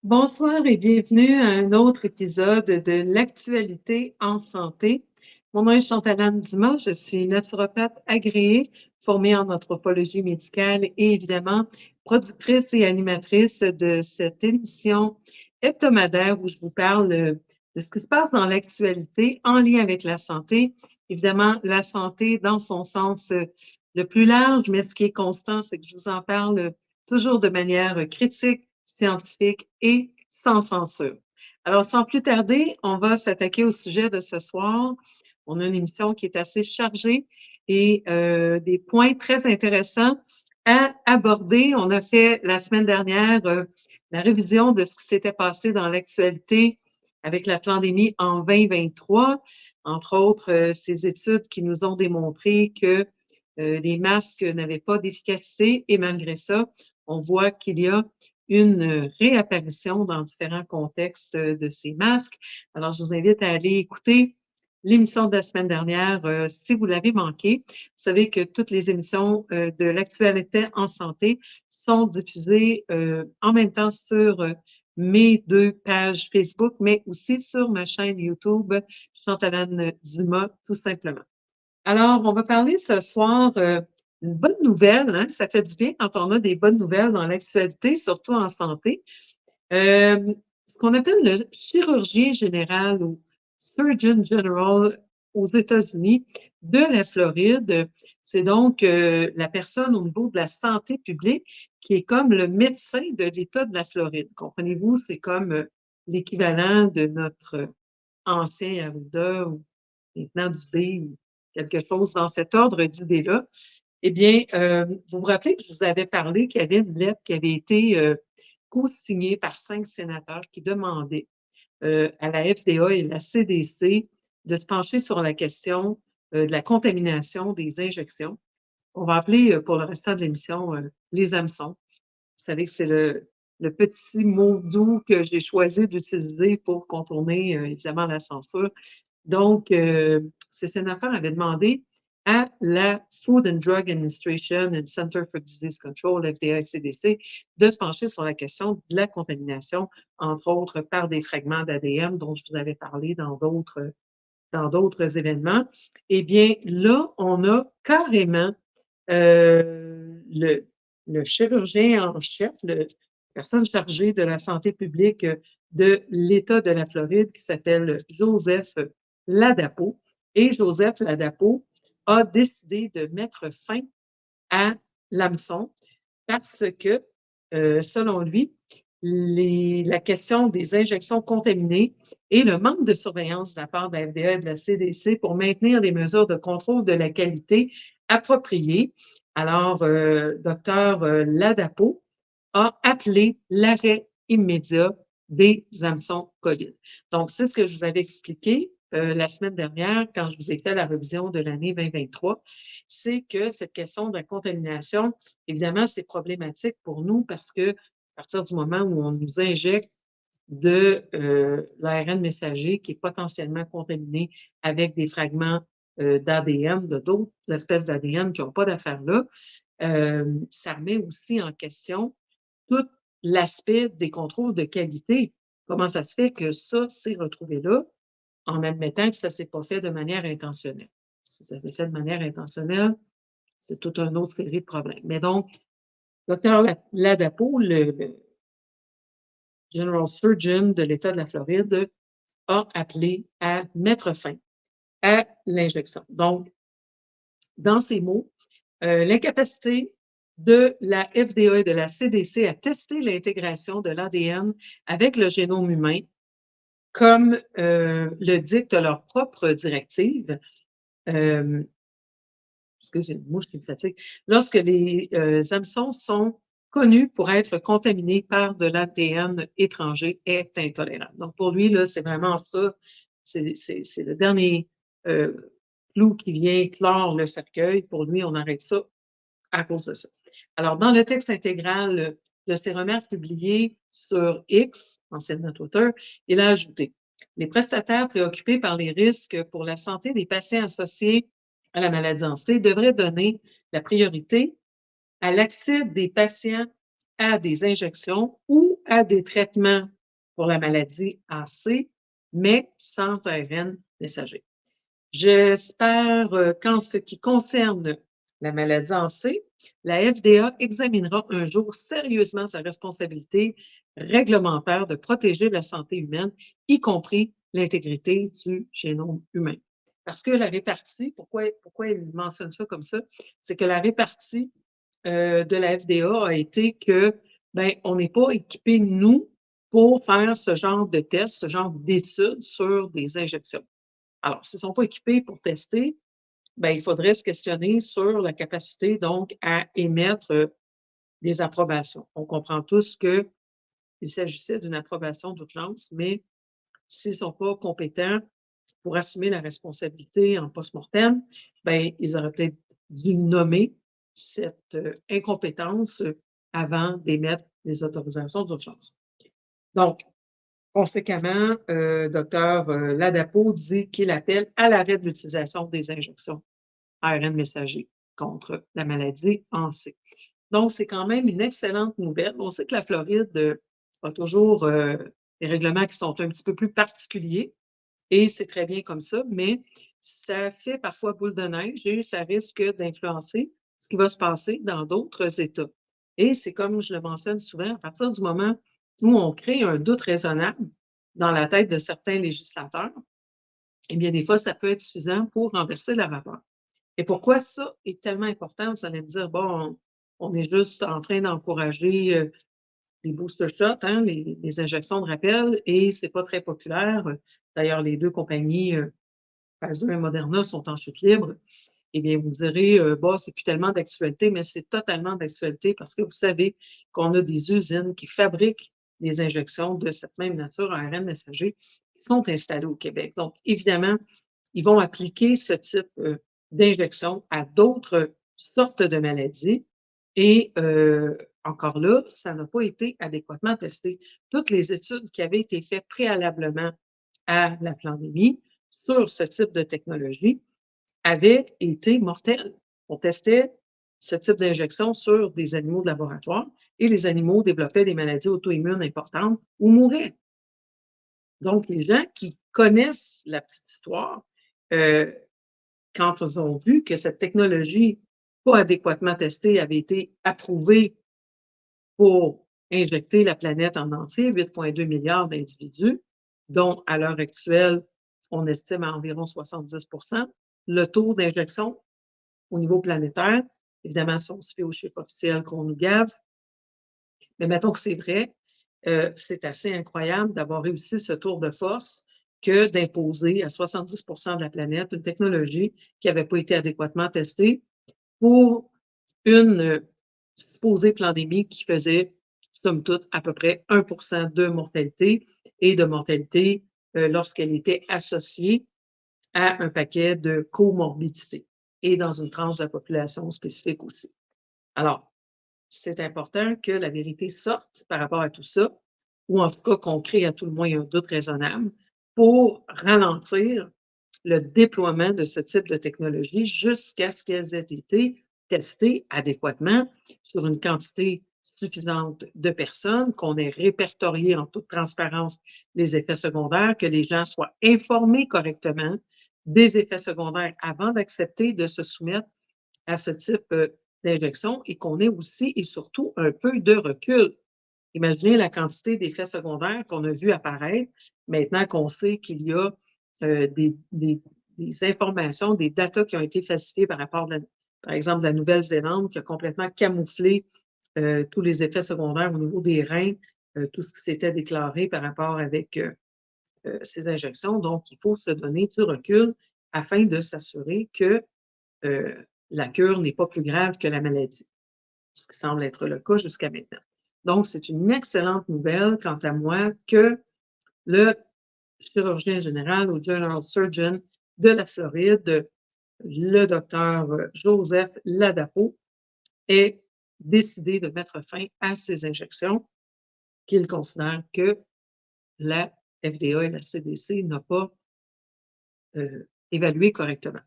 Bonsoir et bienvenue à un autre épisode de l'actualité en santé. Mon nom est Chantal-Anne Dumas, je suis naturopathe agréée, formée en anthropologie médicale et évidemment productrice et animatrice de cette émission hebdomadaire où je vous parle de ce qui se passe dans l'actualité en lien avec la santé. Évidemment, la santé dans son sens le plus large, mais ce qui est constant, c'est que je vous en parle toujours de manière critique, scientifique et sans censure. Alors, sans plus tarder, on va s'attaquer au sujet de ce soir. On a une émission qui est assez chargée et des points très intéressants à aborder. On a fait la semaine dernière la révision de ce qui s'était passé dans l'actualité avec la pandémie en 2023, entre autres ces études qui nous ont démontré que les masques n'avaient pas d'efficacité et malgré ça, on voit qu'il y a une réapparition dans différents contextes de ces masques. Alors, je vous invite à aller écouter l'émission de la semaine dernière si vous l'avez manqué. Vous savez que toutes les émissions de l'actualité en santé sont diffusées en même temps sur mes deux pages Facebook, mais aussi sur ma chaîne YouTube, Chantal-Anne Dumas, tout simplement. Alors, on va parler ce soir d'une bonne nouvelle, hein? Ça fait du bien quand on a des bonnes nouvelles dans l'actualité, surtout en santé. Euh, Ce qu'on appelle le chirurgien général ou Surgeon General aux États-Unis de la Floride, c'est donc la personne au niveau de la santé publique qui est comme le médecin de l'État de la Floride. Comprenez-vous, c'est comme l'équivalent de notre ancien Arruda ou maintenant du B ou quelque chose dans cet ordre d'idées-là. Eh bien, vous vous rappelez que je vous avais parlé qu'il y avait une lettre qui avait été co-signée par 5 sénateurs qui demandaient à la FDA et la CDC de se pencher sur la question de la contamination des injections. On va appeler pour le restant de l'émission les hameçons. Vous savez que c'est le petit mot doux que j'ai choisi d'utiliser pour contourner évidemment la censure. Donc, ces sénateurs avaient demandé à la Food and Drug Administration and Center for Disease Control, FDA et CDC, de se pencher sur la question de la contamination, entre autres par des fragments d'ADN dont je vous avais parlé dans d'autres événements. Eh bien, là, on a carrément le chirurgien en chef, la personne chargée de la santé publique de l'État de la Floride, qui s'appelle Joseph Ladapo. Et Joseph Ladapo a décidé de mettre fin à l'hameçon parce que, selon lui, la question des injections contaminées et le manque de surveillance de la part de la FDA et de la CDC pour maintenir des mesures de contrôle de la qualité appropriées. Alors, docteur Ladapo a appelé l'arrêt immédiat des hameçons COVID. Donc, c'est ce que je vous avais expliqué la semaine dernière quand je vous ai fait la révision de l'année 2023, c'est que cette question de la contamination, évidemment, c'est problématique pour nous parce que à partir du moment où on nous injecte de l'ARN messager qui est potentiellement contaminé avec des fragments d'ADN, de d'autres espèces d'ADN qui n'ont pas d'affaires là, ça remet aussi en question tout l'aspect des contrôles de qualité. Comment ça se fait que ça s'est retrouvé là en admettant que ça ne s'est pas fait de manière intentionnelle? Si ça s'est fait de manière intentionnelle, c'est toute une autre série de problèmes. Mais donc, docteur Ladapo, le General Surgeon de l'État de la Floride, a appelé à mettre fin à l'injection. Donc, dans ces mots, l'incapacité de la FDA et de la CDC à tester l'intégration de l'ADN avec le génome humain, comme le dicte leur propre directive. Excusez, j'ai une mouche qui me fatigue. Lorsque les hameçons sont connus pour être contaminés par de l'ADN étranger, est intolérable. Donc, pour lui, là, c'est vraiment ça. C'est le dernier clou qui vient clore le cercueil. Pour lui, on arrête ça à cause de ça. Alors, dans le texte intégral de ses remarques publiées sur X, anciennement Twitter, il a ajouté: les prestataires préoccupés par les risques pour la santé des patients associés à la maladie en C devraient donner la priorité à l'accès des patients à des injections ou à des traitements pour la maladie AC, mais sans ARN messager. J'espère qu'en ce qui concerne la maladie AC, la FDA examinera un jour sérieusement sa responsabilité réglementaire de protéger la santé humaine, y compris l'intégrité du génome humain. Parce que la répartie, pourquoi il mentionne ça comme ça? C'est que la répartie de la FDA a été que, ben, on n'est pas équipé, nous, pour faire ce genre de tests, ce genre d'études sur des injections. Alors, s'ils ne sont pas équipés pour tester, ben, il faudrait se questionner sur la capacité, donc, à émettre des approbations. On comprend tous qu'il s'agissait d'une approbation d'urgence, mais s'ils ne sont pas compétents pour assumer la responsabilité en post-mortem, ben, ils auraient peut-être dû nommer cette incompétence avant d'émettre les autorisations d'urgence. Donc, conséquemment, docteur Ladapo dit qu'il appelle à l'arrêt de l'utilisation des injections ARN messager contre la maladie en C. Donc, c'est quand même une excellente nouvelle. On sait que la Floride a toujours des règlements qui sont un petit peu plus particuliers et c'est très bien comme ça, mais ça fait parfois boule de neige et ça risque d'influencer ce qui va se passer dans d'autres États. Et c'est comme je le mentionne souvent, à partir du moment où on crée un doute raisonnable dans la tête de certains législateurs, eh bien, des fois, ça peut être suffisant pour renverser la vapeur. Et pourquoi ça est tellement important? Vous allez me dire, bon, on est juste en train d'encourager les booster shots, hein, les injections de rappel, et c'est pas très populaire. D'ailleurs, les deux compagnies, Pfizer et Moderna, sont en chute libre. Eh bien, vous me direz, bah, c'est plus tellement d'actualité, mais c'est totalement d'actualité parce que vous savez qu'on a des usines qui fabriquent des injections de cette même nature, ARN messager, qui sont installées au Québec. Donc, évidemment, ils vont appliquer ce type d'injection à d'autres sortes de maladies. Et encore là, ça n'a pas été adéquatement testé. Toutes les études qui avaient été faites préalablement à la pandémie sur ce type de technologie avaient été mortelles. On testait ce type d'injection sur des animaux de laboratoire et les animaux développaient des maladies auto-immunes importantes ou mouraient. Donc, les gens qui connaissent la petite histoire, euh, quand ils ont vu que cette technologie pas adéquatement testée avait été approuvée pour injecter la planète en entier, 8,2 milliards d'individus, dont à l'heure actuelle, on estime à environ 70 le taux d'injection au niveau planétaire. Évidemment, si on se fait au chiffre officiel qu'on nous gave, mais mettons que c'est vrai, c'est assez incroyable d'avoir réussi ce tour de force que d'imposer à 70 de la planète une technologie qui n'avait pas été adéquatement testée pour une supposée pandémie qui faisait, somme toute, à peu près 1 de mortalité et de mortalité lorsqu'elle était associée à un paquet de comorbidités et dans une tranche de la population spécifique aussi. Alors, c'est important que la vérité sorte par rapport à tout ça, ou en tout cas qu'on crée à tout le moins un doute raisonnable pour ralentir le déploiement de ce type de technologie jusqu'à ce qu'elles aient été testées adéquatement sur une quantité suffisante de personnes, qu'on ait répertorié en toute transparence les effets secondaires, que les gens soient informés correctement des effets secondaires avant d'accepter de se soumettre à ce type d'injection et qu'on ait aussi et surtout un peu de recul. Imaginez la quantité d'effets secondaires qu'on a vu apparaître maintenant qu'on sait qu'il y a des informations, des datas qui ont été falsifiées par rapport, par exemple, la Nouvelle-Zélande qui a complètement camouflé tous les effets secondaires au niveau des reins, tout ce qui s'était déclaré par rapport avec ces injections. Donc, il faut se donner du recul afin de s'assurer que la cure n'est pas plus grave que la maladie, ce qui semble être le cas jusqu'à maintenant. Donc, c'est une excellente nouvelle, quant à moi, que le chirurgien général ou General Surgeon de la Floride, le docteur Joseph Ladapo, ait décidé de mettre fin à ces injections qu'il considère que la FDA et la CDC n'ont pas évaluées correctement.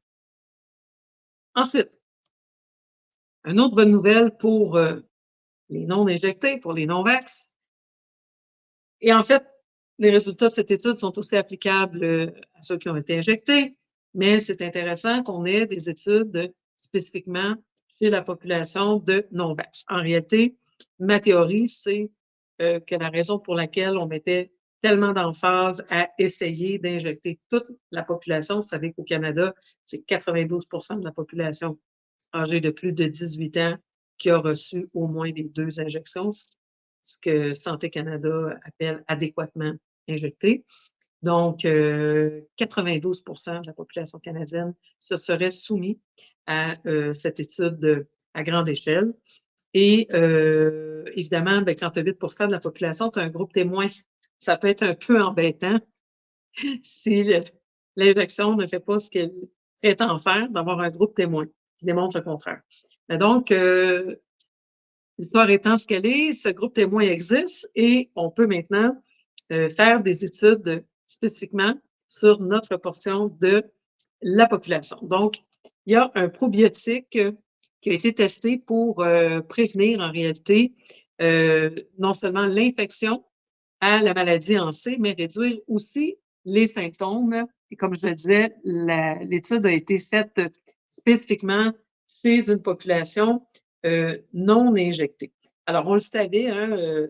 Ensuite, une autre bonne nouvelle pour les non-injectés, pour les non-vax, Et en fait, les résultats de cette étude sont aussi applicables à ceux qui ont été injectés, mais c'est intéressant qu'on ait des études spécifiquement chez la population de non-vax. En réalité, ma théorie, c'est que la raison pour laquelle on mettait tellement d'emphase à essayer d'injecter toute la population, vous savez qu'au Canada, c'est 92 de la population âgée de plus de 18 ans qui a reçu au moins les 2 injections, ce que Santé Canada appelle adéquatement injecté. Donc, 92 de la population canadienne se serait soumis à cette étude à grande échelle. Et évidemment, ben, quand tu as 8 de la population, tu as un groupe témoin. Ça peut être un peu embêtant si l'injection ne fait pas ce qu'elle prétend faire, d'avoir un groupe témoin qui démontre le contraire. Mais donc, l'histoire étant ce qu'elle est, ce groupe témoin existe et on peut maintenant faire des études spécifiquement sur notre portion de la population. Donc, il y a un probiotique qui a été testé pour prévenir en réalité non seulement l'infection à la maladie en C, mais réduire aussi les symptômes. Et comme je le disais, l'étude a été faite spécifiquement chez une population non injectée. Alors, on le savait, hein,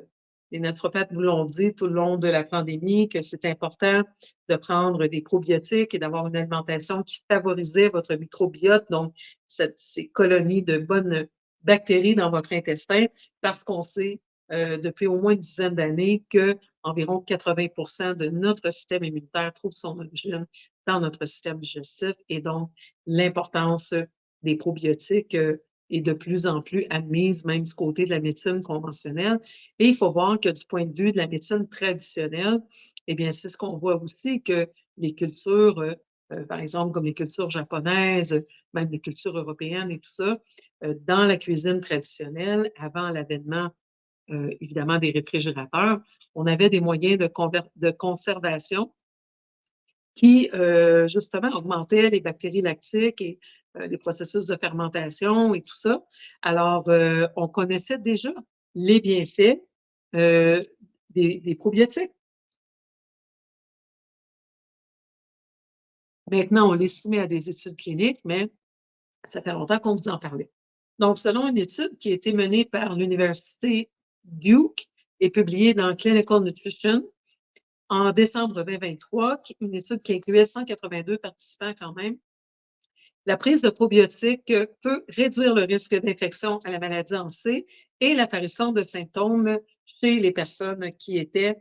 les naturopathes vous l'ont dit tout le long de la pandémie, que c'est important de prendre des probiotiques et d'avoir une alimentation qui favorisait votre microbiote, donc ces colonies de bonnes bactéries dans votre intestin, parce qu'on sait depuis au moins une dizaine d'années que environ 80 de notre système immunitaire trouve son origine dans notre système digestif et donc l'importance des probiotiques est de plus en plus admise, même du côté de la médecine conventionnelle. Et il faut voir que du point de vue de la médecine traditionnelle, eh bien, c'est ce qu'on voit aussi que les cultures, par exemple, comme les cultures japonaises, même les cultures européennes et tout ça, dans la cuisine traditionnelle, avant l'avènement évidemment des réfrigérateurs, on avait des moyens de conservation qui, justement, augmentaient les bactéries lactiques et les processus de fermentation et tout ça. Alors, on connaissait déjà les bienfaits euh, des probiotiques. Maintenant, on les soumet à des études cliniques, mais ça fait longtemps qu'on vous en parlait. Donc, selon une étude qui a été menée par l'Université Duke et publiée dans Clinical Nutrition, en décembre 2023, une étude qui incluait 182 participants quand même. La prise de probiotiques peut réduire le risque d'infection à la maladie en C et l'apparition de symptômes chez les personnes qui étaient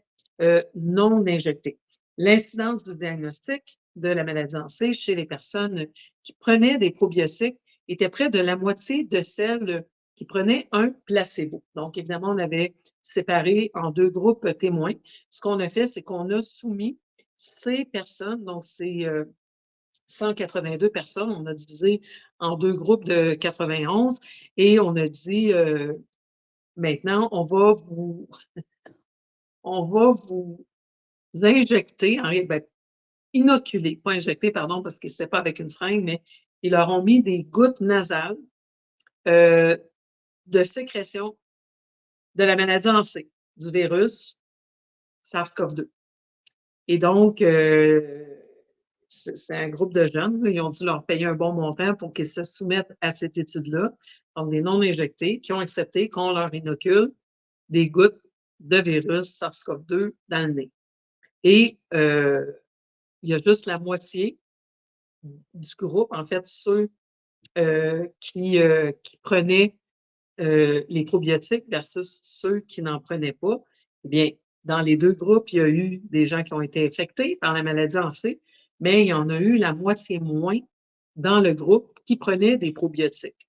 non injectées. L'incidence du diagnostic de la maladie en C chez les personnes qui prenaient des probiotiques était près de la moitié de celles qui prenaient un placebo. Donc, évidemment, on avait séparé en 2 groupes témoins. Ce qu'on a fait, c'est qu'on a soumis ces personnes, donc c'est 182 personnes, on a divisé en 2 groupes de 91 et on a dit maintenant, on va vous injecter, ben, inoculer, pas injecter, pardon, parce que ce n'était pas avec une seringue, mais ils leur ont mis des gouttes nasales euh, de sécrétion de la maladie en C, du virus SARS-CoV-2. Et donc, c'est un groupe de jeunes, ils ont dû leur payer un bon montant pour qu'ils se soumettent à cette étude-là, donc des non-injectés, qui ont accepté qu'on leur inocule des gouttes de virus SARS-CoV-2 dans le nez. Et il y a juste la moitié du groupe, en fait, ceux qui prenaient les probiotiques versus ceux qui n'en prenaient pas. Eh bien, dans les 2 groupes, il y a eu des gens qui ont été infectés par la maladie en C, mais il y en a eu la moitié moins dans le groupe qui prenait des probiotiques.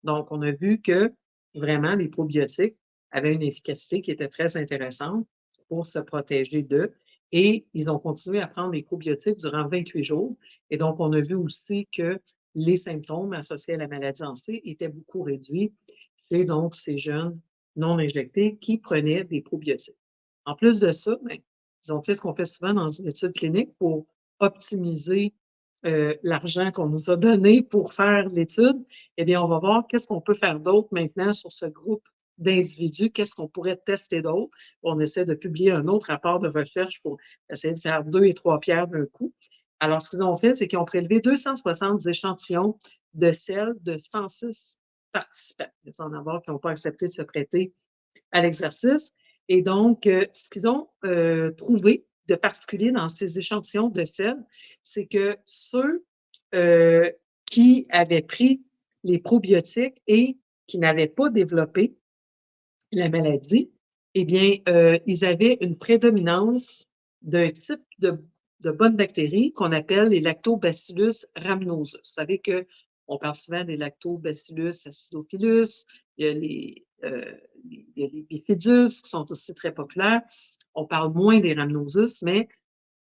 Donc, on a vu que vraiment, les probiotiques avaient une efficacité qui était très intéressante pour se protéger d'eux. Et ils ont continué à prendre les probiotiques durant 28 jours. Et donc, on a vu aussi que les symptômes associés à la maladie en C étaient beaucoup réduits chez donc ces jeunes non injectés qui prenaient des probiotiques. En plus de ça, ben, ils ont fait ce qu'on fait souvent dans une étude clinique pour optimiser l'argent qu'on nous a donné pour faire l'étude. Eh bien, on va voir qu'est-ce qu'on peut faire d'autre maintenant sur ce groupe d'individus, qu'est-ce qu'on pourrait tester d'autre? On essaie de publier un autre rapport de recherche pour essayer de faire 2 et 3 pierres d'un coup. Alors, ce qu'ils ont fait, c'est qu'ils ont prélevé 260 échantillons de sel de 106 participants. Il y en a qui n'ont pas accepté de se prêter à l'exercice. Et donc, ce qu'ils ont trouvé de particulier dans ces échantillons de sel, c'est que ceux qui avaient pris les probiotiques et qui n'avaient pas développé la maladie, eh bien, ils avaient une prédominance d'un type de bonnes bactéries qu'on appelle les lactobacillus rhamnosus. Vous savez qu'on parle souvent des lactobacillus acidophilus, il y a il y a les bifidus qui sont aussi très populaires. On parle moins des rhamnosus, mais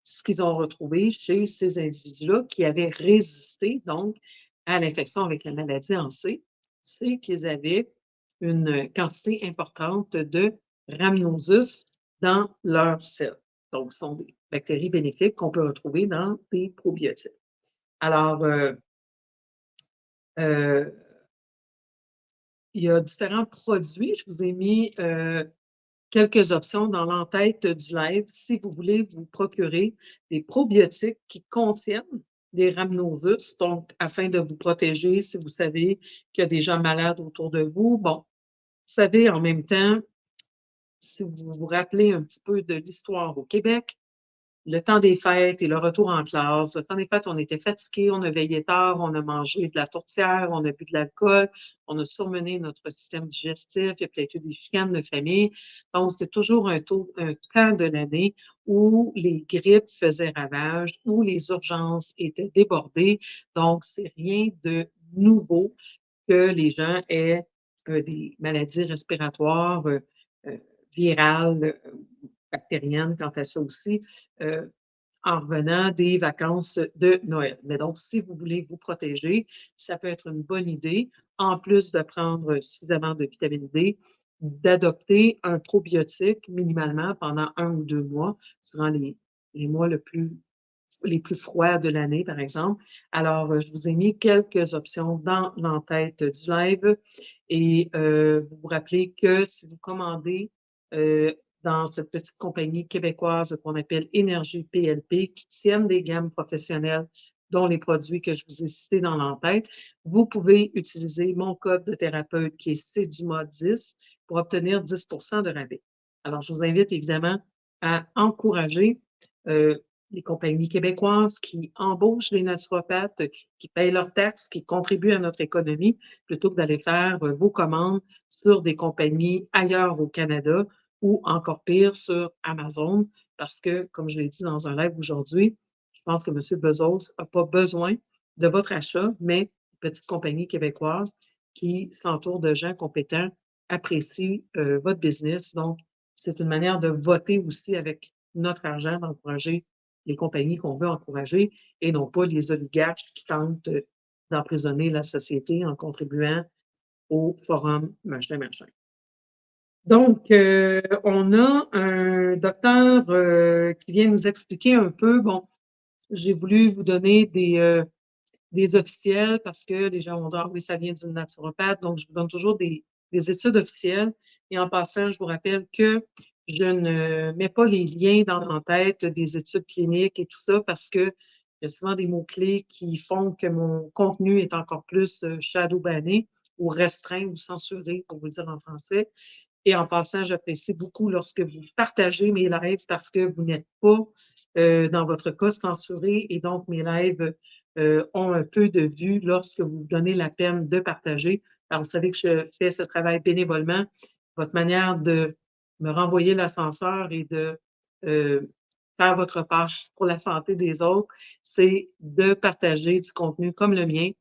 ce qu'ils ont retrouvé chez ces individus-là qui avaient résisté donc à l'infection avec la maladie en C, c'est qu'ils avaient une quantité importante de rhamnosus dans leur sel. Donc, ce sont des bactéries bénéfiques qu'on peut retrouver dans des probiotiques. Alors, il y a différents produits. Je vous ai mis quelques options dans l'entête du live si vous voulez vous procurer des probiotiques qui contiennent des rhamnovirus, donc afin de vous protéger si vous savez qu'il y a des gens malades autour de vous. Bon, vous savez en même temps, si vous vous rappelez un petit peu de l'histoire au Québec, le temps des fêtes et le retour en classe. Le temps des fêtes, on était fatigués, on a veillé tard, on a mangé de la tourtière, on a bu de l'alcool, on a surmené notre système digestif, il y a peut-être eu des chicanes de famille. Donc, c'est toujours un temps de l'année où les grippes faisaient ravage, où les urgences étaient débordées. Donc, c'est rien de nouveau que les gens aient des maladies respiratoires, euh, virales, bactériennes quant à ça aussi, euh, en revenant des vacances de Noël. Mais donc, si vous voulez vous protéger, ça peut être une bonne idée, en plus de prendre suffisamment de vitamine D, d'adopter un probiotique minimalement pendant 1 ou 2 mois, durant les mois les plus froids de l'année, par exemple. Alors, je vous ai mis quelques options dans l'entête du live et vous vous rappelez que si vous commandez dans cette petite compagnie québécoise qu'on appelle Énergie PLP, qui tiennent des gammes professionnelles, dont les produits que je vous ai cités dans l'entête, vous pouvez utiliser mon code de thérapeute qui est CEDUMA10 pour obtenir 10 de rabais. Alors, je vous invite évidemment à encourager les compagnies québécoises qui embauchent les naturopathes, qui payent leurs taxes, qui contribuent à notre économie, plutôt que d'aller faire vos commandes sur des compagnies ailleurs au Canada ou encore pire sur Amazon, parce que, comme je l'ai dit dans un live aujourd'hui, je pense que M. Bezos n'a pas besoin de votre achat, mais une petite compagnie québécoise qui s'entoure de gens compétents apprécie votre business. Donc, c'est une manière de voter aussi avec notre argent, d'encourager les compagnies qu'on veut encourager et non pas les oligarques qui tentent d'emprisonner la société en contribuant au forum machin, machin. Donc, on a un docteur qui vient nous expliquer un peu, bon, j'ai voulu vous donner des officiels parce que les gens vont dire, ah oui, ça vient d'une naturopathe, donc je vous donne toujours des études officielles. Et en passant, je vous rappelle que je ne mets pas les liens dans l'entête des études cliniques et tout ça parce que il y a souvent des mots-clés qui font que mon contenu est encore plus shadow-banné ou restreint ou censuré, pour vous le dire en français. Et en passant, j'apprécie beaucoup lorsque vous partagez mes lives parce que vous n'êtes pas, dans votre cas, censuré et donc mes lives ont un peu de vue lorsque vous donnez la peine de partager. Alors, vous savez que je fais ce travail bénévolement. Votre manière de me renvoyer l'ascenseur et de euh, faire votre part pour la santé des autres, c'est de partager du contenu comme le mien.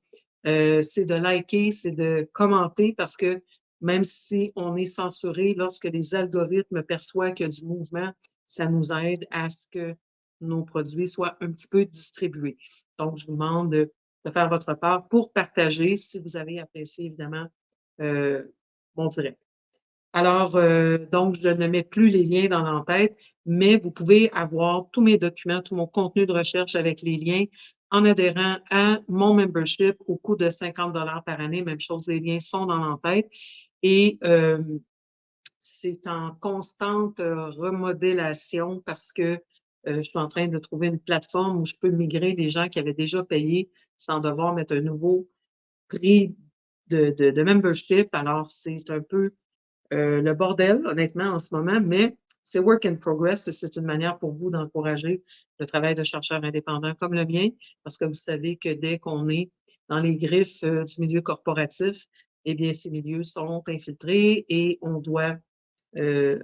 C'est de liker, c'est de commenter parce que même si on est censuré, lorsque les algorithmes perçoivent qu'il y a du mouvement, ça nous aide à ce que nos produits soient un petit peu distribués. Donc, je vous demande de faire votre part pour partager si vous avez apprécié, évidemment, euh, mon direct. Alors, donc, je ne mets plus les liens dans l'entête, mais vous pouvez avoir tous mes documents, tout mon contenu de recherche avec les liens en adhérant à mon membership au coût de 50 par année. Même chose, les liens sont dans l'entête. Et c'est en constante remodélation parce que je suis en train de trouver une plateforme où je peux migrer les gens qui avaient déjà payé sans devoir mettre un nouveau prix de membership. Alors, c'est un peu le bordel, honnêtement, en ce moment, mais c'est work in progress et c'est une manière pour vous d'encourager le travail de chercheurs indépendants comme le mien, parce que vous savez que dès qu'on est dans les griffes du milieu corporatif, eh bien, ces milieux sont infiltrés et on doit euh,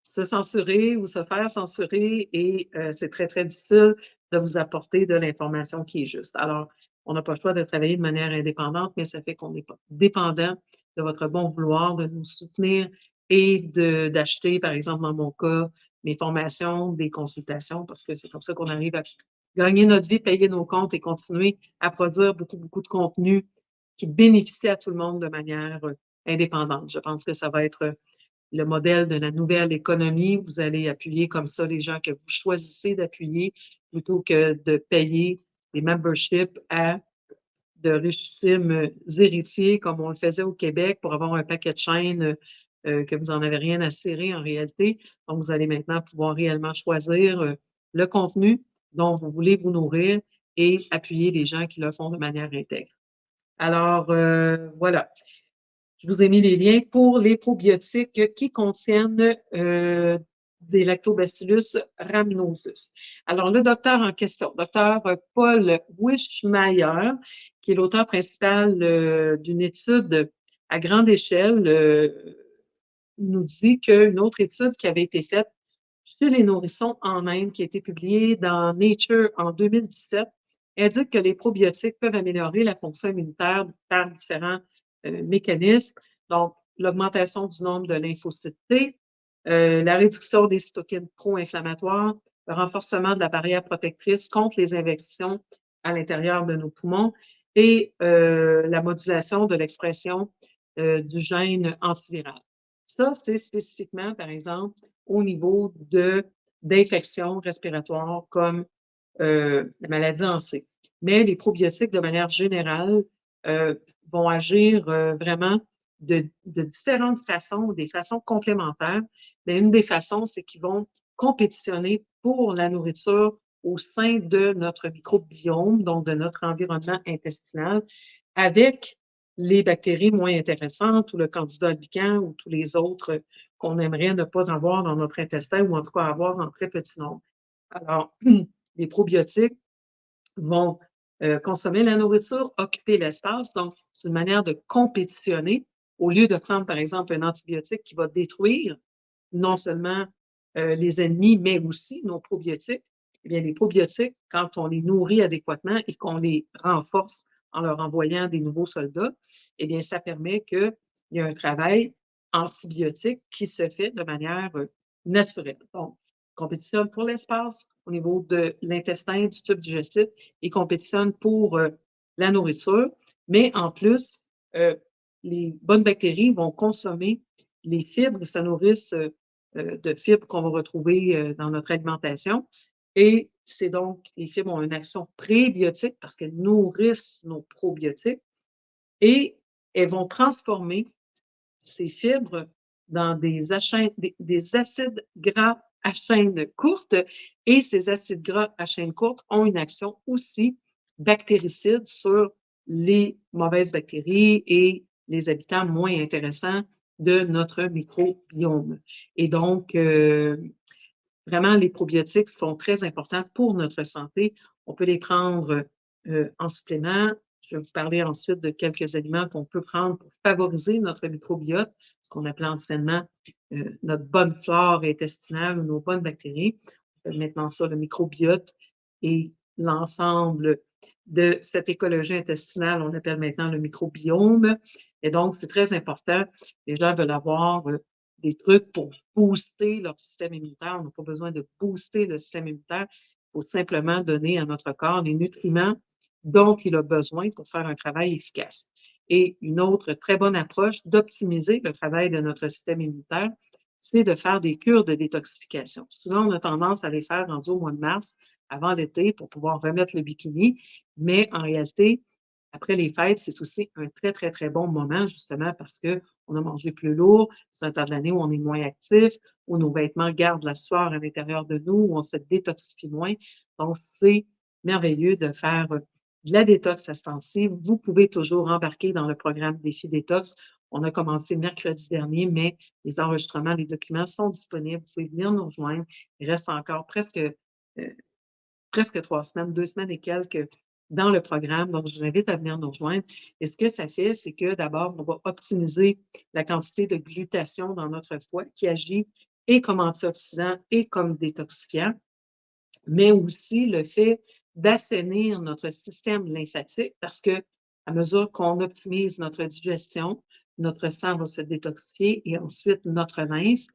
se censurer ou se faire censurer et c'est très, très difficile de vous apporter de l'information qui est juste. Alors, on n'a pas le choix de travailler de manière indépendante, mais ça fait qu'on n'est pas dépendant de votre bon vouloir, de nous soutenir et d'acheter, par exemple, dans mon cas, mes formations, des consultations, parce que c'est comme ça qu'on arrive à gagner notre vie, payer nos comptes et continuer à produire beaucoup, beaucoup de contenu qui bénéficie à tout le monde de manière indépendante. Je pense que ça va être le modèle de la nouvelle économie. Vous allez appuyer comme ça les gens que vous choisissez d'appuyer plutôt que de payer des memberships à de richissimes héritiers comme on le faisait au Québec pour avoir un paquet de chaînes que vous n'en avez rien à cirer en réalité. Donc, vous allez maintenant pouvoir réellement choisir le contenu dont vous voulez vous nourrir et appuyer les gens qui le font de manière intègre. Alors, voilà. Je vous ai mis les liens pour les probiotiques qui contiennent des lactobacillus rhamnosus. Alors, le docteur en question, docteur Paul Wischmeyer, qui est l'auteur principal d'une étude à grande échelle, nous dit qu'une autre étude qui avait été faite chez les nourrissons en Inde, qui a été publiée dans Nature en 2017, indique que les probiotiques peuvent améliorer la fonction immunitaire par différents mécanismes. Donc, l'augmentation du nombre de lymphocytes T, la réduction des cytokines pro-inflammatoires, le renforcement de la barrière protectrice contre les infections à l'intérieur de nos poumons et la modulation de l'expression du gène antiviral. Ça, c'est spécifiquement, par exemple, au niveau d'infections respiratoires comme la maladie en C. Mais les probiotiques, de manière générale, vont agir vraiment de différentes façons, des façons complémentaires. Mais une des façons, c'est qu'ils vont compétitionner pour la nourriture au sein de notre microbiome, donc de notre environnement intestinal, avec les bactéries moins intéressantes ou le candida albicans ou tous les autres qu'on aimerait ne pas avoir dans notre intestin ou en tout cas avoir en très petit nombre. Alors, les probiotiques vont consommer la nourriture, occuper l'espace. Donc, c'est une manière de compétitionner au lieu de prendre, par exemple, un antibiotique qui va détruire non seulement les ennemis, mais aussi nos probiotiques. Eh bien, les probiotiques, quand on les nourrit adéquatement et qu'on les renforce en leur envoyant des nouveaux soldats, eh bien, ça permet qu'il y ait un travail antibiotique qui se fait de manière naturelle. Donc, compétitionne pour l'espace au niveau de l'intestin, du tube digestif, et compétitionne pour la nourriture. Mais en plus, les bonnes bactéries vont consommer les fibres, se nourrissent de fibres qu'on va retrouver dans notre alimentation. Et c'est donc, les fibres ont une action prébiotique parce qu'elles nourrissent nos probiotiques et elles vont transformer ces fibres dans des acides gras à chaîne courte. Et ces acides gras à chaîne courte ont une action aussi bactéricide sur les mauvaises bactéries et les habitants moins intéressants de notre microbiome. Et donc, vraiment, les probiotiques sont très importants pour notre santé. On peut les prendre en supplément. Je vais vous parler ensuite de quelques aliments qu'on peut prendre pour favoriser notre microbiote, ce qu'on appelle anciennement notre bonne flore intestinale ou nos bonnes bactéries. On appelle maintenant ça le microbiote et l'ensemble de cette écologie intestinale, on appelle maintenant le microbiome. Et donc, c'est très important. Les gens veulent avoir des trucs pour booster leur système immunitaire. On n'a pas besoin de booster le système immunitaire. Il faut simplement donner à notre corps les nutriments dont il a besoin pour faire un travail efficace. Et une autre très bonne approche d'optimiser le travail de notre système immunitaire, c'est de faire des cures de détoxification. Souvent, on a tendance à les faire rendus au mois de mars, avant l'été, pour pouvoir remettre le bikini, mais en réalité, Après les fêtes, c'est aussi un très, très, très bon moment justement parce qu'on a mangé plus lourd. C'est un temps de l'année où on est moins actif, où nos vêtements gardent la sueur à l'intérieur de nous, où on se détoxifie moins. Donc, c'est merveilleux de faire de la détox à ce temps-ci. Vous pouvez toujours embarquer dans le programme Défi Détox. On a commencé mercredi dernier, mais les enregistrements, les documents sont disponibles. Vous pouvez venir nous rejoindre. Il reste encore presque 3 semaines, 2 semaines et quelques dans le programme. Donc, je vous invite à venir nous rejoindre. Et ce que ça fait, c'est que d'abord, on va optimiser la quantité de glutation dans notre foie qui agit et comme antioxydant et comme détoxifiant, mais aussi le fait d'assainir notre système lymphatique parce que à mesure qu'on optimise notre digestion, notre sang va se détoxifier et ensuite notre lymphe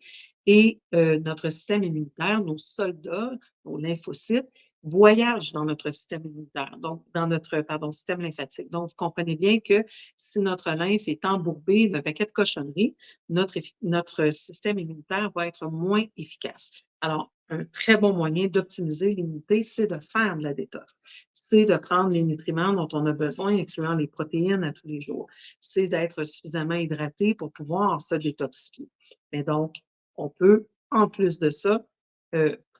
et notre système immunitaire, nos soldats, nos lymphocytes, voyagent dans notre système immunitaire, donc dans notre, pardon, système lymphatique. Donc, vous comprenez bien que si notre lymphe est embourbé d'un paquet de cochonneries, notre système immunitaire va être moins efficace. Alors, un très bon moyen d'optimiser l'immunité, c'est de faire de la détox. C'est de prendre les nutriments dont on a besoin, incluant les protéines à tous les jours. C'est d'être suffisamment hydraté pour pouvoir se détoxifier. Mais donc, on peut, en plus de ça,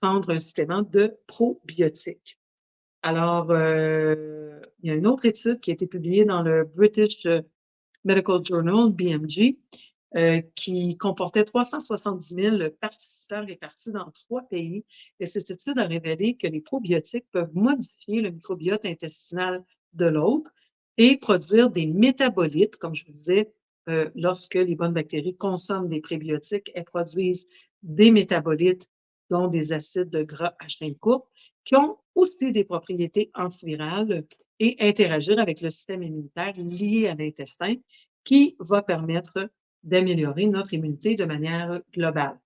prendre un supplément de probiotiques. Alors, il y a une autre étude qui a été publiée dans le British Medical Journal, BMJ, qui comportait 370 000 participants répartis dans 3 pays. Et cette étude a révélé que les probiotiques peuvent modifier le microbiote intestinal de l'autre et produire des métabolites, comme je vous disais, lorsque les bonnes bactéries consomment des prébiotiques, elles produisent des métabolites, dont des acides de gras à chaîne courte, qui ont aussi des propriétés antivirales et interagir avec le système immunitaire lié à l'intestin, qui va permettre d'améliorer notre immunité de manière globale.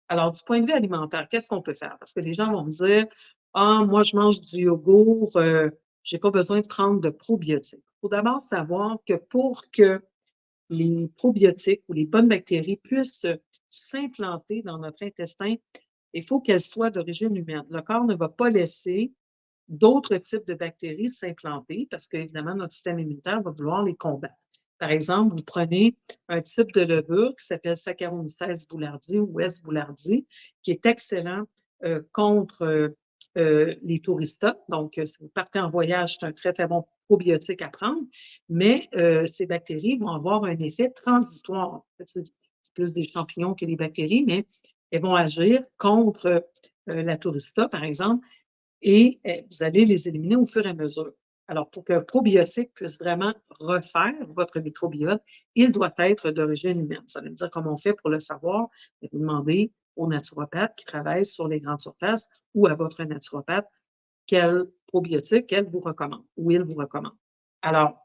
Alors, du point de vue alimentaire, qu'est-ce qu'on peut faire? Parce que les gens vont me dire, ah, moi, je mange du yogourt, je n'ai pas besoin de prendre de probiotiques. Il faut d'abord savoir que pour que les probiotiques ou les bonnes bactéries puissent s'implanter dans notre intestin, il faut qu'elles soient d'origine humaine. Le corps ne va pas laisser d'autres types de bactéries s'implanter parce qu'évidemment, notre système immunitaire va vouloir les combattre. Par exemple, vous prenez un type de levure qui s'appelle Saccharomyces boulardii ou S. boulardii, qui est excellent contre les touristas. Donc, si vous partez en voyage, c'est un très, très bon probiotique à prendre, mais ces bactéries vont avoir un effet transitoire. C'est plus des champignons que des bactéries, mais elles vont agir contre la tourista, par exemple, et vous allez les éliminer au fur et à mesure. Alors, pour qu'un probiotique puisse vraiment refaire votre microbiote, il doit être d'origine humaine. Ça veut dire comment on fait pour le savoir. Vous demandez au naturopathe qui travaille sur les grandes surfaces ou à votre naturopathe quel probiotique elle vous recommande ou il vous recommande. Alors,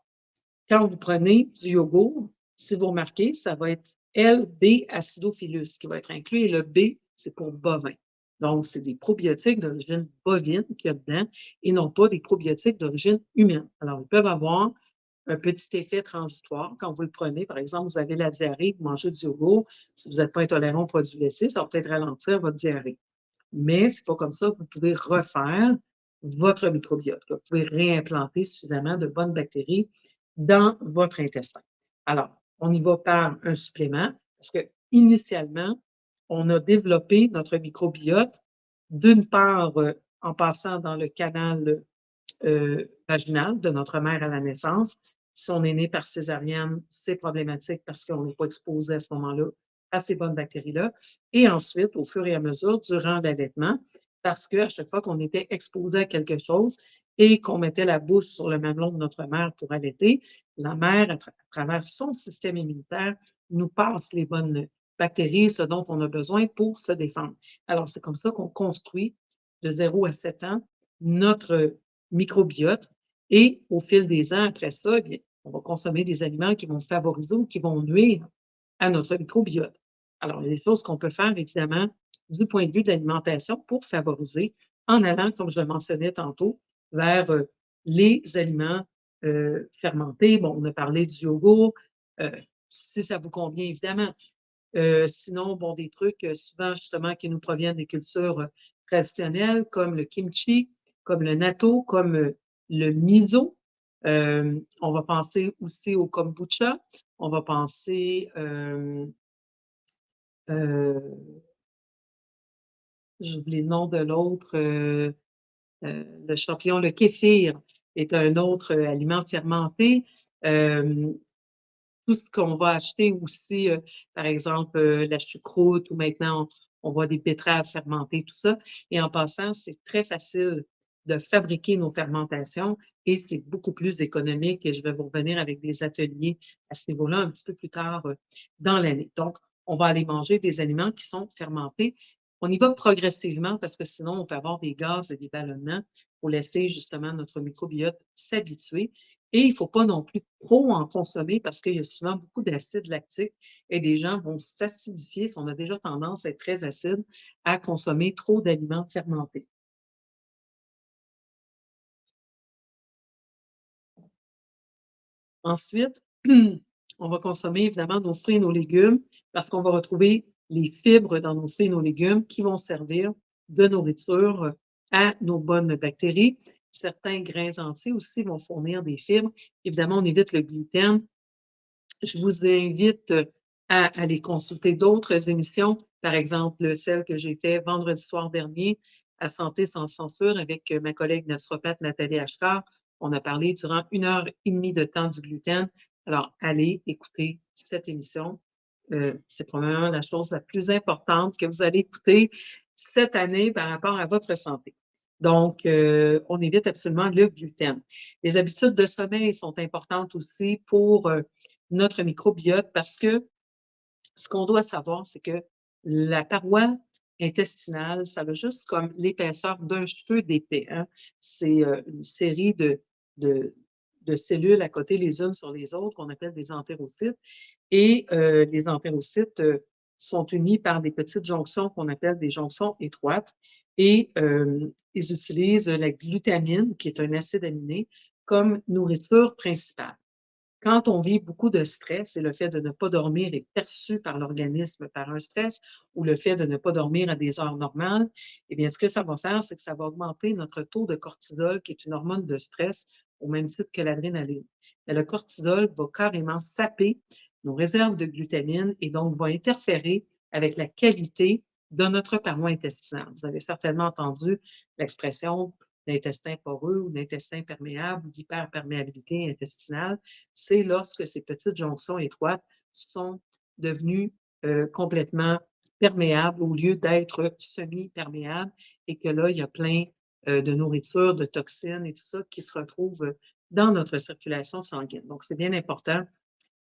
quand vous prenez du yogourt, si vous remarquez, ça va être L-B-acidophilus qui va être inclus et le B, c'est pour bovin. Donc, c'est des probiotiques d'origine bovine qu'il y a dedans et non pas des probiotiques d'origine humaine. Alors, ils peuvent avoir un petit effet transitoire quand vous le prenez. Par exemple, vous avez la diarrhée, vous mangez du yogourt. Si vous n'êtes pas intolérant aux produits laitiers, ça va peut-être ralentir votre diarrhée. Mais c'est pas comme ça que vous pouvez refaire votre microbiote. Vous pouvez réimplanter suffisamment de bonnes bactéries dans votre intestin. Alors, on y va par un supplément parce que initialement, on a développé notre microbiote d'une part en passant dans le canal vaginal de notre mère à la naissance. Si on est né par césarienne, c'est problématique parce qu'on n'est pas exposé à ce moment-là à ces bonnes bactéries-là. Et ensuite, au fur et à mesure, durant l'allaitement, parce qu'à chaque fois qu'on était exposé à quelque chose et qu'on mettait la bouche sur le mamelon de notre mère pour allaiter, la mère, à travers son système immunitaire, nous passe les bonnes bactéries, ce dont on a besoin pour se défendre. Alors, c'est comme ça qu'on construit de 0 à 7 ans notre microbiote et au fil des ans, après ça, eh bien, on va consommer des aliments qui vont favoriser ou qui vont nuire à notre microbiote. Alors, il y a des choses qu'on peut faire, évidemment, du point de vue de l'alimentation pour favoriser en allant, comme je le mentionnais tantôt, vers les aliments fermentés. Bon, on a parlé du yogourt, euh, si ça vous convient, évidemment. Sinon, bon, des trucs souvent, justement, qui nous proviennent des cultures traditionnelles, comme le kimchi, comme le natto, comme le miso. On va penser aussi au kombucha. On va penser, j'oublie le nom de l'autre, le champignon, le kéfir est un autre aliment fermenté. Euh, Tout ce qu'on va acheter aussi, par exemple, la choucroute ou maintenant on voit des betteraves fermentées, tout ça. Et en passant, c'est très facile de fabriquer nos fermentations et c'est beaucoup plus économique et je vais vous revenir avec des ateliers à ce niveau-là un petit peu plus tard dans l'année. Donc, on va aller manger des aliments qui sont fermentés. On y va progressivement parce que sinon, on peut avoir des gaz et des ballonnements pour laisser justement notre microbiote s'habituer. Et il ne faut pas non plus trop en consommer parce qu'il y a souvent beaucoup d'acide lactique et des gens vont s'acidifier si on a déjà tendance à être très acide à consommer trop d'aliments fermentés. Ensuite, on va consommer évidemment nos fruits et nos légumes parce qu'on va retrouver les fibres dans nos fruits et nos légumes qui vont servir de nourriture à nos bonnes bactéries. Certains grains entiers aussi vont fournir des fibres. Évidemment, on évite le gluten. Je vous invite à aller consulter d'autres émissions, par exemple celle que j'ai faite vendredi soir dernier à Santé sans censure avec ma collègue naturopathe Nathalie Achard. On a parlé durant 1 heure et demie de temps du gluten. Alors, allez écouter cette émission. C'est probablement la chose la plus importante que vous allez écouter cette année par rapport à votre santé. Donc, on évite absolument le gluten. Les habitudes de sommeil sont importantes aussi pour notre microbiote parce que ce qu'on doit savoir, c'est que la paroi intestinale, ça a juste comme l'épaisseur d'un cheveu d'épais. Hein. C'est une série de, de cellules à côté les unes sur les autres qu'on appelle des entérocytes. Et les entérocytes sont unis par des petites jonctions qu'on appelle des jonctions étroites. Et ils utilisent la glutamine, qui est un acide aminé, comme nourriture principale. Quand on vit beaucoup de stress et le fait de ne pas dormir est perçu par l'organisme par un stress ou le fait de ne pas dormir à des heures normales, eh bien, ce que ça va faire, c'est que ça va augmenter notre taux de cortisol, qui est une hormone de stress, au même titre que l'adrénaline. Mais le cortisol va carrément saper nos réserves de glutamine et donc va interférer avec la qualité de notre paroi intestinale. Vous avez certainement entendu l'expression d'intestin poreux ou d'intestin perméable ou d'hyperperméabilité intestinale. C'est lorsque ces petites jonctions étroites sont devenues complètement perméables au lieu d'être semi-perméables et que là, il y a plein de nourriture, de toxines et tout ça qui se retrouvent dans notre circulation sanguine. Donc, c'est bien important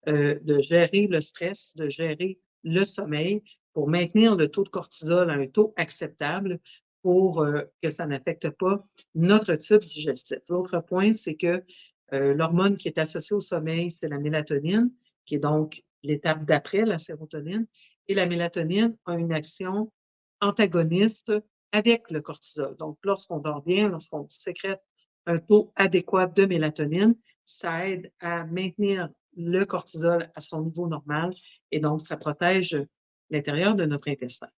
de gérer le stress, de gérer le sommeil pour maintenir le taux de cortisol à un taux acceptable pour que ça n'affecte pas notre tube digestif. L'autre point, c'est que l'hormone qui est associée au sommeil, c'est la mélatonine, qui est donc l'étape d'après la sérotonine. Et la mélatonine a une action antagoniste avec le cortisol. Donc, lorsqu'on dort bien, lorsqu'on sécrète un taux adéquat de mélatonine, ça aide à maintenir le cortisol à son niveau normal et donc ça protège l'intérieur de notre intestin.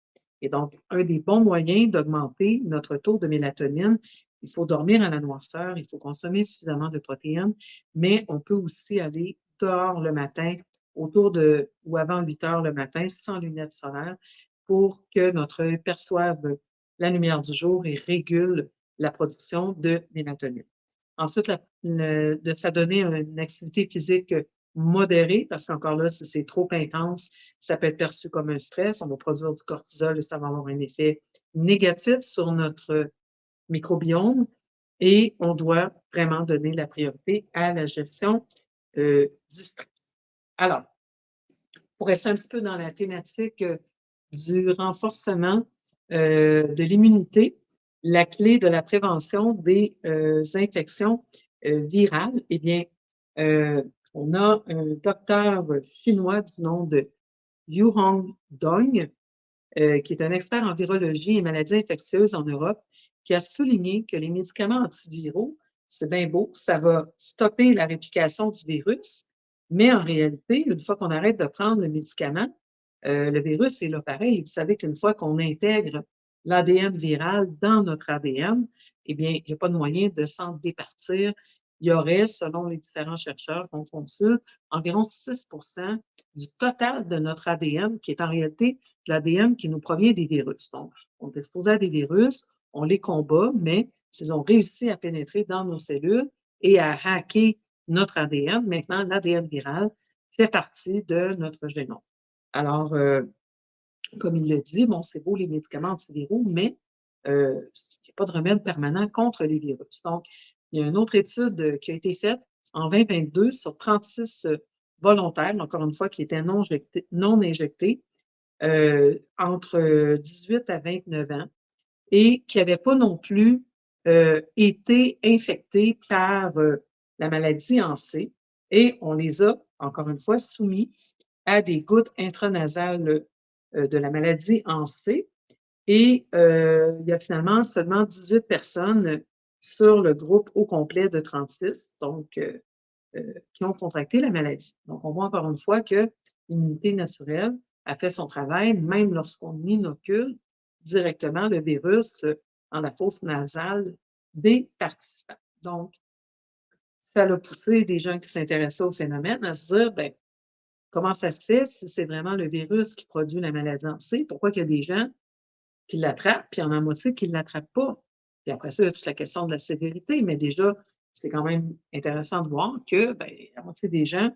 Et donc, un des bons moyens d'augmenter notre taux de mélatonine, il faut dormir à la noirceur, il faut consommer suffisamment de protéines, mais on peut aussi aller dehors le matin, autour de ou avant 8 heures le matin, sans lunettes solaires, pour que notre œil perçoive la lumière du jour et régule la production de mélatonine. Ensuite, de s'adonner à une activité physique modérée, parce qu'encore là, si c'est trop intense, ça peut être perçu comme un stress, on va produire du cortisol et ça va avoir un effet négatif sur notre microbiome et on doit vraiment donner la priorité à la gestion du stress. Alors, pour rester un petit peu dans la thématique du renforcement de l'immunité, la clé de la prévention des infections virales, eh bien, on a un docteur chinois du nom de Yu Hong Dong, qui est un expert en virologie et maladies infectieuses en Europe, qui a souligné que les médicaments antiviraux, c'est bien beau, ça va stopper la réplication du virus, mais en réalité, une fois qu'on arrête de prendre le médicament, le virus est là pareil. Vous savez qu'une fois qu'on intègre l'ADN viral dans notre ADN, eh bien, il n'y a pas de moyen de s'en départir il y aurait, selon les différents chercheurs qu'on consulte, environ 6% du total de notre ADN, qui est en réalité de l'ADN qui nous provient des virus. Donc, on est exposé à des virus, on les combat, mais s'ils ont réussi à pénétrer dans nos cellules et à hacker notre ADN, maintenant, l'ADN viral fait partie de notre génome. Alors, comme il le dit, bon, c'est beau les médicaments antiviraux, mais il n'y a pas de remède permanent contre les virus. Donc, il y a une autre étude qui a été faite en 2022 sur 36 volontaires, encore une fois, qui étaient non injectés entre 18 à 29 ans et qui n'avaient pas non plus été infectés par la maladie en C. Et on les a, encore une fois, soumis à des gouttes intranasales de la maladie en C. Et il y a finalement seulement 18 personnes sur le groupe au complet de 36, donc qui ont contracté la maladie. Donc, on voit encore une fois que l'immunité naturelle a fait son travail, même lorsqu'on inocule directement le virus dans la fosse nasale des participants. Donc, ça a poussé des gens qui s'intéressaient au phénomène à se dire, ben, comment ça se fait si c'est vraiment le virus qui produit la maladie en C? Pourquoi il y a des gens qui l'attrapent, puis il y en a la moitié qui ne l'attrapent pas? Puis après ça, il y a toute la question de la sévérité, mais déjà, c'est quand même intéressant de voir que ben, la moitié des gens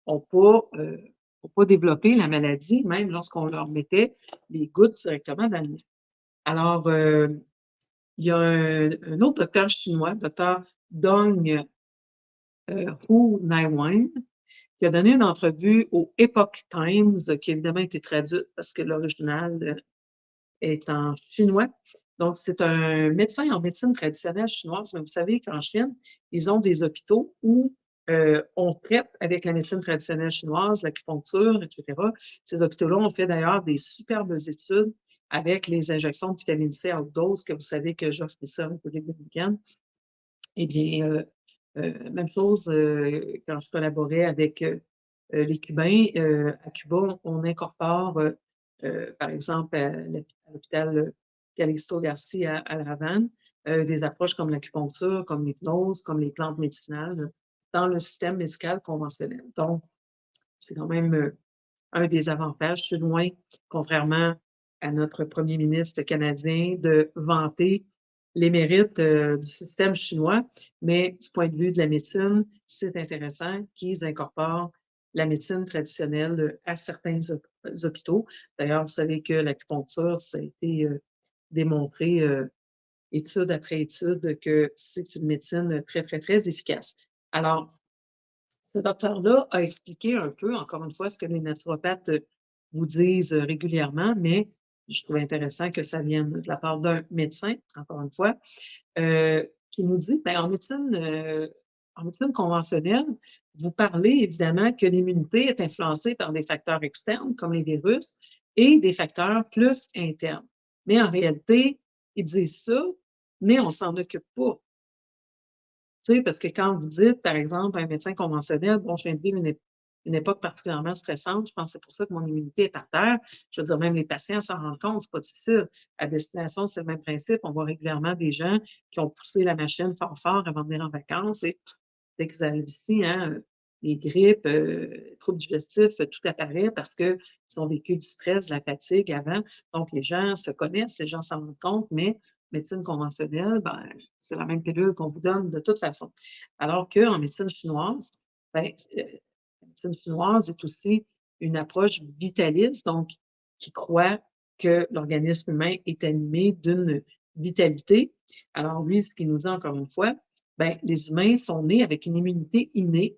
n'ont pas développé la maladie, même lorsqu'on leur mettait les gouttes directement dans le nez. Alors, il y a un autre docteur chinois, docteur Dong Hu Naiwan, qui a donné une entrevue au Epoch Times, qui évidemment a été traduite parce que l'original est en chinois. Donc, c'est un médecin en médecine traditionnelle chinoise. Mais vous savez qu'en Chine, ils ont des hôpitaux où on traite avec la médecine traditionnelle chinoise, l'acupuncture, etc. Ces hôpitaux-là ont fait d'ailleurs des superbes études avec les injections de vitamine C à haute dose, que vous savez que j'offre ça en République dominicaine. Eh bien, même chose quand je collaborais avec les Cubains. À Cuba, on incorpore, par exemple, à l'hôpital Calixto Garcia à La Havane, des approches comme l'acupuncture, comme l'hypnose, comme les plantes médicinales dans le système médical conventionnel. Donc, c'est quand même un des avantages. Je suis loin, contrairement à notre premier ministre canadien, de vanter les mérites du système chinois, mais du point de vue de la médecine, c'est intéressant qu'ils incorporent la médecine traditionnelle à certains hôpitaux. D'ailleurs, vous savez que l'acupuncture, ça a été démontré étude après étude que c'est une médecine très, très, très efficace. Alors, ce docteur-là a expliqué un peu, encore une fois, ce que les naturopathes vous disent régulièrement, mais je trouve intéressant que ça vienne de la part d'un médecin, encore une fois, qui nous dit, ben, en médecine conventionnelle, vous parlez évidemment que l'immunité est influencée par des facteurs externes, comme les virus, et des facteurs plus internes. Mais en réalité, ils disent ça, mais on ne s'en occupe pas. Tu sais, parce que quand vous dites, par exemple, un médecin conventionnel, bon, je viens de vivre une époque particulièrement stressante, je pense que c'est pour ça que mon immunité est par terre. Je veux dire, même les patients s'en rendent compte, c'est pas difficile. À destination, c'est le même principe. On voit régulièrement des gens qui ont poussé la machine fort, fort avant de venir en vacances et dès qu'ils arrivent ici, hein, les grippes, troubles digestifs, tout apparaît parce qu'ils ont vécu du stress, de la fatigue avant. Donc, les gens se connaissent, les gens s'en rendent compte, mais médecine conventionnelle, ben, c'est la même pilule qu'on vous donne de toute façon. Alors qu'en médecine chinoise, ben, la médecine chinoise est aussi une approche vitaliste, donc qui croit que l'organisme humain est animé d'une vitalité. Alors lui, ce qu'il nous dit encore une fois, ben, les humains sont nés avec une immunité innée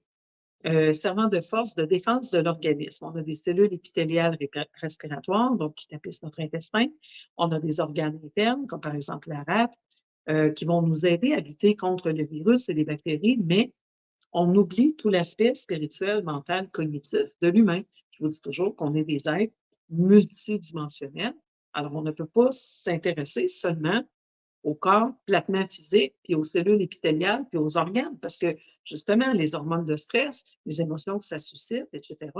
servant de force de défense de l'organisme. On a des cellules épithéliales respiratoires, donc qui tapissent notre intestin. On a des organes internes, comme par exemple la rate, qui vont nous aider à lutter contre le virus et les bactéries, mais on oublie tout l'aspect spirituel, mental, cognitif de l'humain. Je vous dis toujours qu'on est des êtres multidimensionnels. Alors, on ne peut pas s'intéresser seulement au corps platement physique, puis aux cellules épithéliales, puis aux organes, parce que justement, les hormones de stress, les émotions que ça suscite, etc.,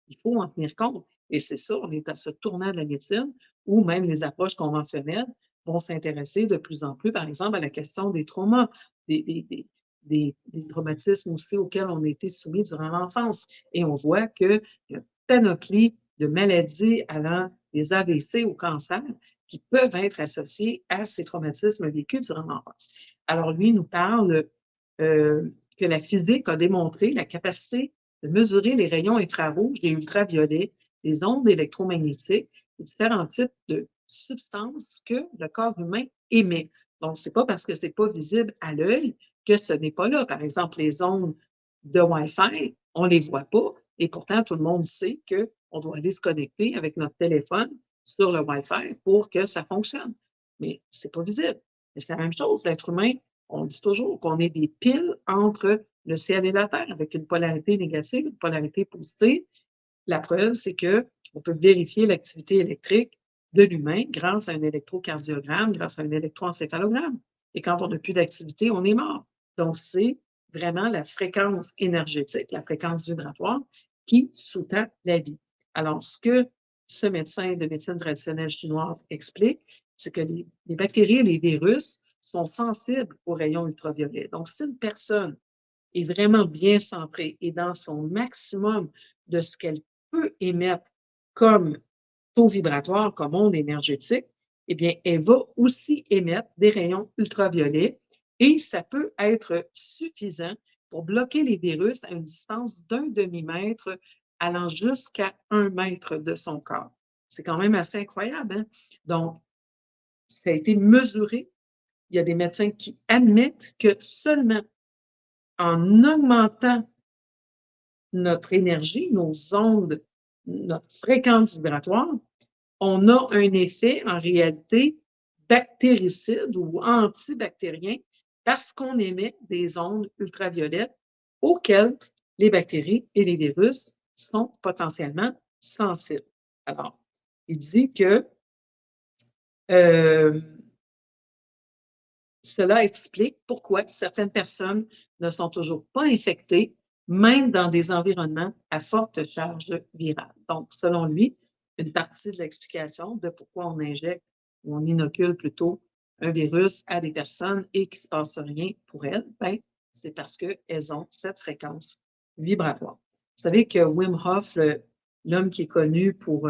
il faut en tenir compte. Et c'est ça, on est à ce tournant de la médecine où même les approches conventionnelles vont s'intéresser de plus en plus, par exemple, à la question des traumas, des, des, des traumatismes aussi auxquels on a été soumis durant l'enfance. Et on voit qu'il y a une panoplie de maladies allant des AVC au cancer qui peuvent être associés à ces traumatismes vécus durant l'enfance. Alors, lui nous parle que la physique a démontré la capacité de mesurer les rayons infrarouges et ultraviolets, les ondes électromagnétiques, les différents types de substances que le corps humain émet. Donc, ce n'est pas parce que ce n'est pas visible à l'œil que ce n'est pas là. Par exemple, les ondes de Wi-Fi, on ne les voit pas et pourtant, tout le monde sait qu'on doit aller se connecter avec notre téléphone sur le Wi-Fi pour que ça fonctionne. Mais ce n'est pas visible. Et c'est la même chose, l'être humain, on dit toujours qu'on est des piles entre le ciel et la terre, avec une polarité négative, une polarité positive. La preuve, c'est qu'on peut vérifier l'activité électrique de l'humain grâce à un électrocardiogramme, grâce à un électroencéphalogramme. Et quand on n'a plus d'activité, on est mort. Donc, c'est vraiment la fréquence énergétique, la fréquence vibratoire qui sous-tend la vie. Alors, ce que ce médecin de médecine traditionnelle chinoise explique, c'est que les bactéries et les virus sont sensibles aux rayons ultraviolets. Donc, si une personne est vraiment bien centrée et dans son maximum de ce qu'elle peut émettre comme taux vibratoire, comme onde énergétique, eh bien, elle va aussi émettre des rayons ultraviolets et ça peut être suffisant pour bloquer les virus à une distance d'1 demi-mètre allant jusqu'à 1 mètre de son corps. C'est quand même assez incroyable, hein? Donc, ça a été mesuré. Il y a des médecins qui admettent que seulement en augmentant notre énergie, nos ondes, notre fréquence vibratoire, on a un effet en réalité bactéricide ou antibactérien parce qu'on émet des ondes ultraviolettes auxquelles les bactéries et les virus sont potentiellement sensibles. Alors, il dit que euh, cela explique pourquoi certaines personnes ne sont toujours pas infectées, même dans des environnements à forte charge virale. Donc, selon lui, une partie de l'explication de pourquoi on injecte ou on inocule plutôt un virus à des personnes et qu'il ne se passe rien pour elles, ben, c'est parce qu'elles ont cette fréquence vibratoire. Vous savez que Wim Hof, l'homme qui est connu pour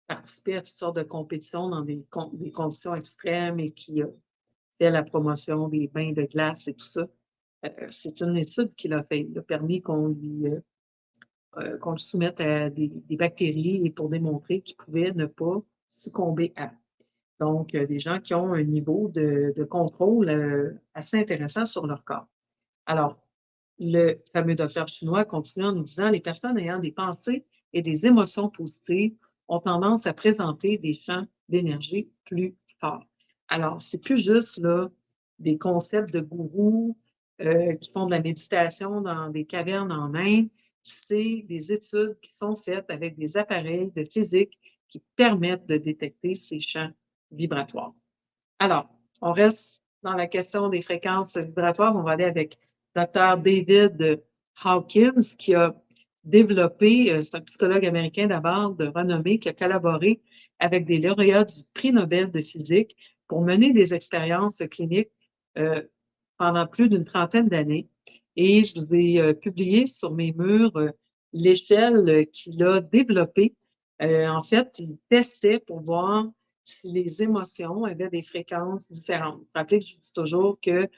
participer à toutes sortes de compétitions dans des conditions extrêmes et qui fait la promotion des bains de glace et tout ça. C'est une étude qu'il a fait. Il a permis qu'on le soumette à des bactéries et pour démontrer qu'il pouvait ne pas succomber à. Donc, des gens qui ont un niveau de contrôle assez intéressant sur leur corps. Alors, le fameux docteur chinois continue en nous disant: les personnes ayant des pensées et des émotions positives ont tendance à présenter des champs d'énergie plus forts. Alors, c'est plus juste là, des concepts de gourous qui font de la méditation dans des cavernes en Inde. C'est des études qui sont faites avec des appareils de physique qui permettent de détecter ces champs vibratoires. Alors, on reste dans la question des fréquences vibratoires. On va aller avec Dr. David Hawkins, qui a développé, c'est un psychologue américain d'abord de renommée, qui a collaboré avec des lauréats du prix Nobel de physique pour mener des expériences cliniques pendant plus d'une trentaine d'années. Et je vous ai publié sur mes murs l'échelle qu'il a développée. En fait, il testait pour voir si les émotions avaient des fréquences différentes. Vous vous rappelez que je dis toujours que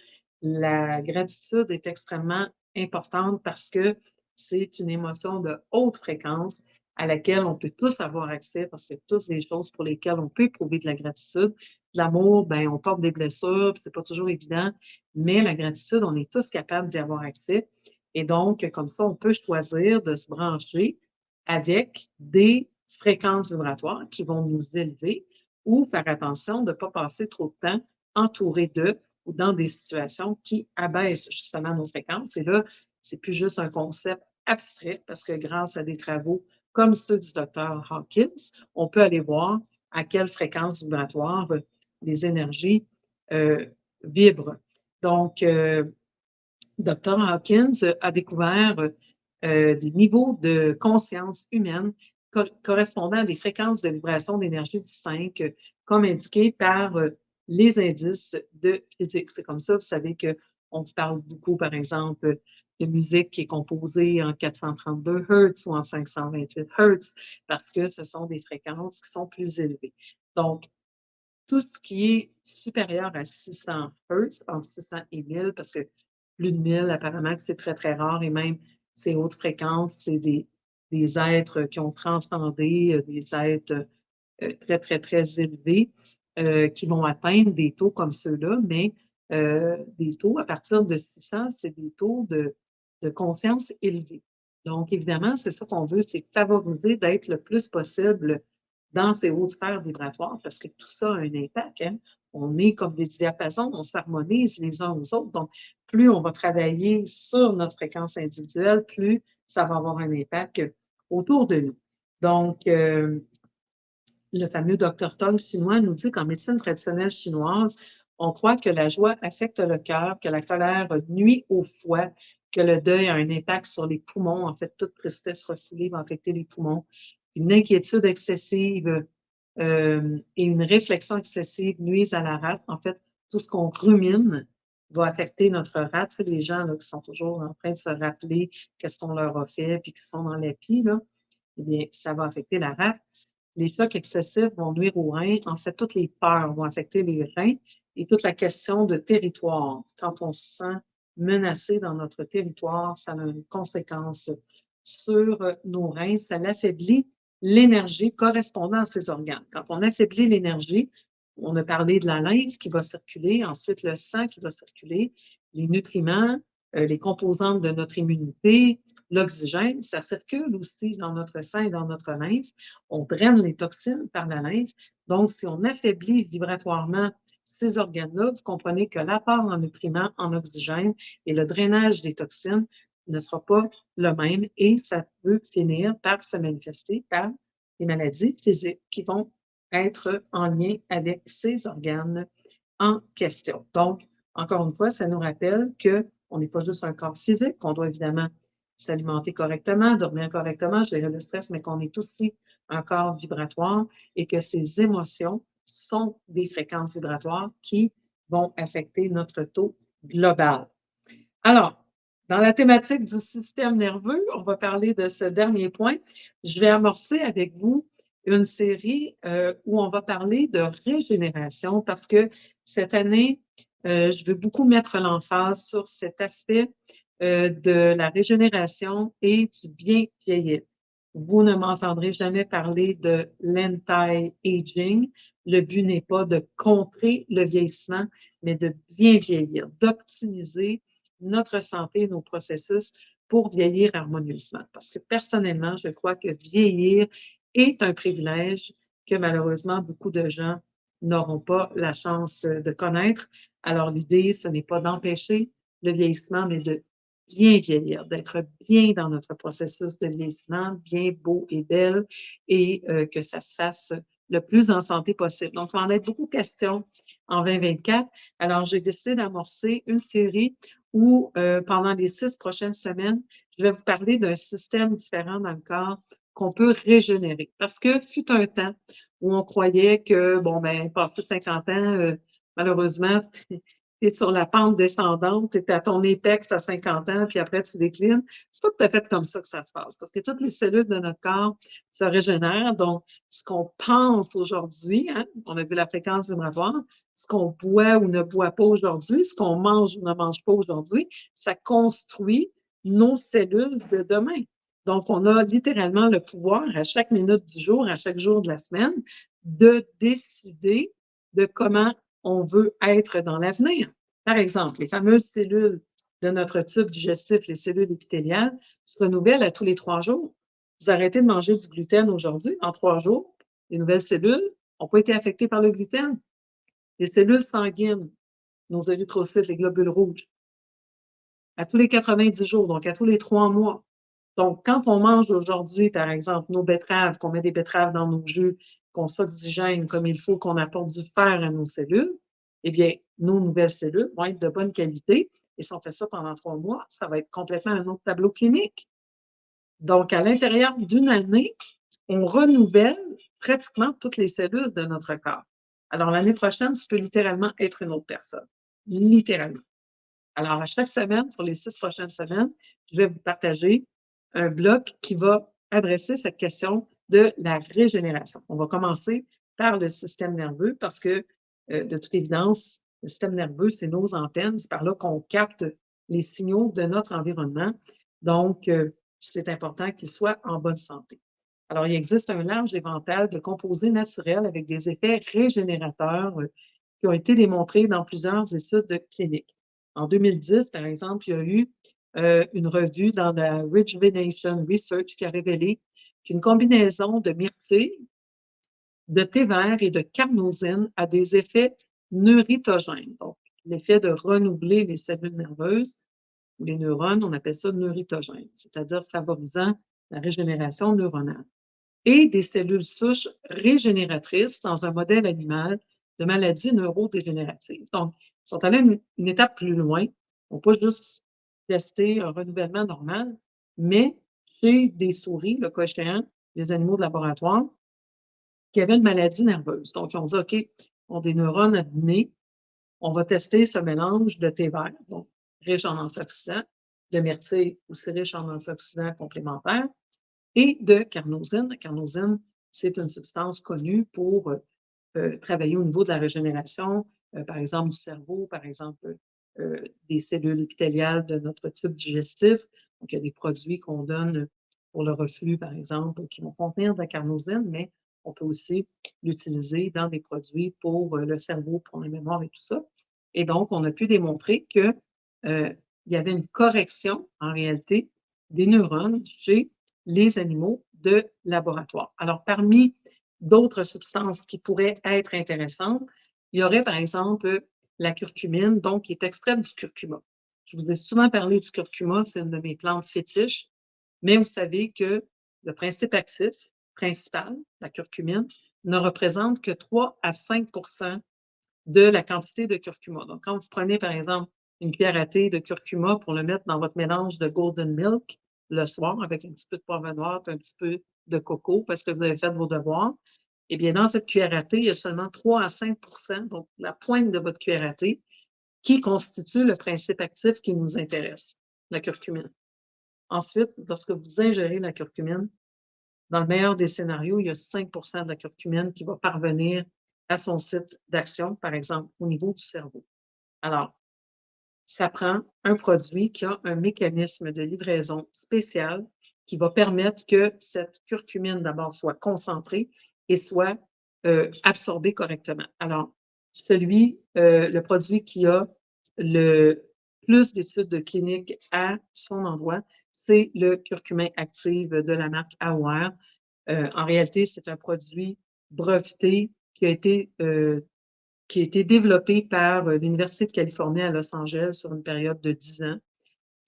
la gratitude est extrêmement importante parce que c'est une émotion de haute fréquence à laquelle on peut tous avoir accès parce que toutes les choses pour lesquelles on peut éprouver de la gratitude. L'amour, ben, on porte des blessures, c'est pas toujours évident, mais la gratitude, on est tous capables d'y avoir accès. Et donc, comme ça, on peut choisir de se brancher avec des fréquences vibratoires qui vont nous élever ou faire attention de ne pas passer trop de temps entouré d'eux ou dans des situations qui abaissent justement nos fréquences. Et là, c'est plus juste un concept abstrait parce que grâce à des travaux comme ceux du docteur Hawkins, on peut aller voir à quelle fréquence vibratoire les énergies vibrent. Donc, Dr. Hawkins a découvert des niveaux de conscience humaine correspondant à des fréquences de vibration d'énergie distinctes, comme indiqué par les indices de physique. C'est comme ça, vous savez On parle beaucoup, par exemple, de musique qui est composée en 432 Hz ou en 528 Hz parce que ce sont des fréquences qui sont plus élevées. Donc, tout ce qui est supérieur à 600 Hz, entre 600 et 1000, parce que plus de 1000, apparemment que c'est très, très rare, et même ces hautes fréquences, c'est des êtres qui ont transcendé, des êtres très, très, très élevés qui vont atteindre des taux comme ceux-là, mais des taux à partir de 600, c'est des taux de conscience élevés. Donc, évidemment, c'est ça qu'on veut, c'est favoriser d'être le plus possible dans ces hautes sphères vibratoires parce que tout ça a un impact. Hein? On est comme des diapasons, on s'harmonise les uns aux autres. Donc, plus on va travailler sur notre fréquence individuelle, plus ça va avoir un impact autour de nous. Donc, le fameux Dr. Tong chinois nous dit qu'en médecine traditionnelle chinoise, on croit que la joie affecte le cœur, que la colère nuit au foie, que le deuil a un impact sur les poumons. En fait, toute tristesse refoulée va affecter les poumons. Une inquiétude excessive et une réflexion excessive nuisent à la rate. En fait, tout ce qu'on rumine va affecter notre rate. Tu sais, les gens là, qui sont toujours en train de se rappeler qu'est-ce qu'on leur a fait puis qui sont dans l'épi, là, eh bien, ça va affecter la rate. Les chocs excessifs vont nuire aux reins. En fait, toutes les peurs vont affecter les reins et toute la question de territoire. Quand on se sent menacé dans notre territoire, ça a une conséquence sur nos reins. Ça affaiblit l'énergie correspondant à ces organes. Quand on affaiblit l'énergie, on a parlé de la lymphe qui va circuler, ensuite le sang qui va circuler, les nutriments, les composantes de notre immunité, l'oxygène, ça circule aussi dans notre sang et dans notre lymphe. On draine les toxines par la lymphe. Donc, si on affaiblit vibratoirement ces organes-là, vous comprenez que l'apport en nutriments, en oxygène et le drainage des toxines ne sera pas le même et ça peut finir par se manifester par des maladies physiques qui vont être en lien avec ces organes en question. Donc, encore une fois, ça nous rappelle qu'on n'est pas juste un corps physique, qu'on doit évidemment s'alimenter correctement, dormir correctement, gérer le stress, mais qu'on est aussi un corps vibratoire et que ces émotions sont des fréquences vibratoires qui vont affecter notre taux global. Alors, dans la thématique du système nerveux, on va parler de ce dernier point. Je vais amorcer avec vous une série où on va parler de régénération parce que cette année, je veux beaucoup mettre l'emphase sur cet aspect de la régénération et du bien vieillir. Vous ne m'entendrez jamais parler de l'anti-aging. Le but n'est pas de contrer le vieillissement, mais de bien vieillir, d'optimiser notre santé, nos processus pour vieillir harmonieusement. Parce que personnellement, je crois que vieillir est un privilège que malheureusement beaucoup de gens n'auront pas la chance de connaître. Alors l'idée, ce n'est pas d'empêcher le vieillissement, mais de bien vieillir, d'être bien dans notre processus de vieillissement, bien beau et belle, et que ça se fasse le plus en santé possible. Donc, on en a beaucoup question en 2024. Alors, j'ai décidé d'amorcer une série où, pendant les 6 prochaines semaines, je vais vous parler d'un système différent dans le corps qu'on peut régénérer. Parce que fut un temps où on croyait que, bon, ben, passé 50 ans, malheureusement, tu es sur la pente descendante, tu es à ton épex à 50 ans, puis après, tu déclines. C'est pas tout à fait comme ça que ça se passe, parce que toutes les cellules de notre corps se régénèrent. Donc, ce qu'on pense aujourd'hui, hein, on a vu la fréquence vibratoire, ce qu'on boit ou ne boit pas aujourd'hui, ce qu'on mange ou ne mange pas aujourd'hui, ça construit nos cellules de demain. Donc, on a littéralement le pouvoir à chaque minute du jour, à chaque jour de la semaine, de décider de comment on veut être dans l'avenir. Par exemple, les fameuses cellules de notre tube digestif, les cellules épithéliales, se renouvellent à tous les 3 jours. Vous arrêtez de manger du gluten aujourd'hui, en 3 jours, les nouvelles cellules n'ont pas été affectées par le gluten. Les cellules sanguines, nos érythrocytes, les globules rouges, à tous les 90 jours, donc à tous les 3 mois. Donc, quand on mange aujourd'hui, par exemple, nos betteraves, qu'on met des betteraves dans nos jus, qu'on s'oxygène comme il faut, qu'on apporte du fer à nos cellules, eh bien, nos nouvelles cellules vont être de bonne qualité. Et si on fait ça pendant 3 mois, ça va être complètement un autre tableau clinique. Donc, à l'intérieur d'une année, on renouvelle pratiquement toutes les cellules de notre corps. Alors, l'année prochaine, tu peux littéralement être une autre personne. Littéralement. Alors, à chaque semaine, pour les 6 prochaines semaines, je vais vous partager un bloc qui va adresser cette question de la régénération. On va commencer par le système nerveux parce que, de toute évidence, le système nerveux, c'est nos antennes, c'est par là qu'on capte les signaux de notre environnement. Donc, c'est important qu'il soit en bonne santé. Alors, il existe un large éventail de composés naturels avec des effets régénérateurs qui ont été démontrés dans plusieurs études cliniques. En 2010, par exemple, il y a eu une revue dans la Rejuvenation Research qui a révélé qu'une combinaison de myrtille, de thé vert et de carnosine a des effets neuritogènes. Donc, l'effet de renouveler les cellules nerveuses ou les neurones, on appelle ça neuritogène, c'est-à-dire favorisant la régénération neuronale. Et des cellules souches régénératrices dans un modèle animal de maladies neurodégénératives. Donc, ils sont allés une étape plus loin. On peut pas juste tester un renouvellement normal, mais chez des souris, le cas échéant, des animaux de laboratoire, qui avaient une maladie nerveuse. Donc, ils ont dit, OK, on a des neurones abîmés, on va tester ce mélange de thé vert, donc riche en antioxydants, de myrtille, aussi riche en antioxydants complémentaires, et de carnosine. La carnosine, c'est une substance connue pour travailler au niveau de la régénération, par exemple du cerveau, par exemple des cellules épithéliales de notre tube digestif. Donc, il y a des produits qu'on donne pour le reflux, par exemple, qui vont contenir de la carnosine, mais on peut aussi l'utiliser dans des produits pour le cerveau, pour la mémoire et tout ça. Et donc, on a pu démontrer que il y avait une correction, en réalité, des neurones chez les animaux de laboratoire. Alors, parmi d'autres substances qui pourraient être intéressantes, il y aurait par exemple la curcumine, donc qui est extraite du curcuma. Je vous ai souvent parlé du curcuma, c'est une de mes plantes fétiches, mais vous savez que le principe actif principal, la curcumine, ne représente que 3 à 5 de la quantité de curcuma. Donc, quand vous prenez, par exemple, une cuillère à thé de curcuma pour le mettre dans votre mélange de golden milk le soir avec un petit peu de poivre noir et un petit peu de coco parce que vous avez fait vos devoirs, eh bien, dans cette cuillère à thé, il y a seulement 3 à 5 donc la pointe de votre cuillère à thé, qui constitue le principe actif qui nous intéresse, la curcumine. Ensuite, lorsque vous ingérez la curcumine, dans le meilleur des scénarios, il y a 5 de la curcumine qui va parvenir à son site d'action, par exemple, au niveau du cerveau. Alors, ça prend un produit qui a un mécanisme de livraison spécial qui va permettre que cette curcumine, d'abord, soit concentrée et soit absorbée correctement. Alors, le produit qui a le plus d'études cliniques à son endroit, c'est le curcumin active de la marque AOR. En réalité, c'est un produit breveté qui a été développé par l'Université de Californie à Los Angeles sur une période de 10 ans.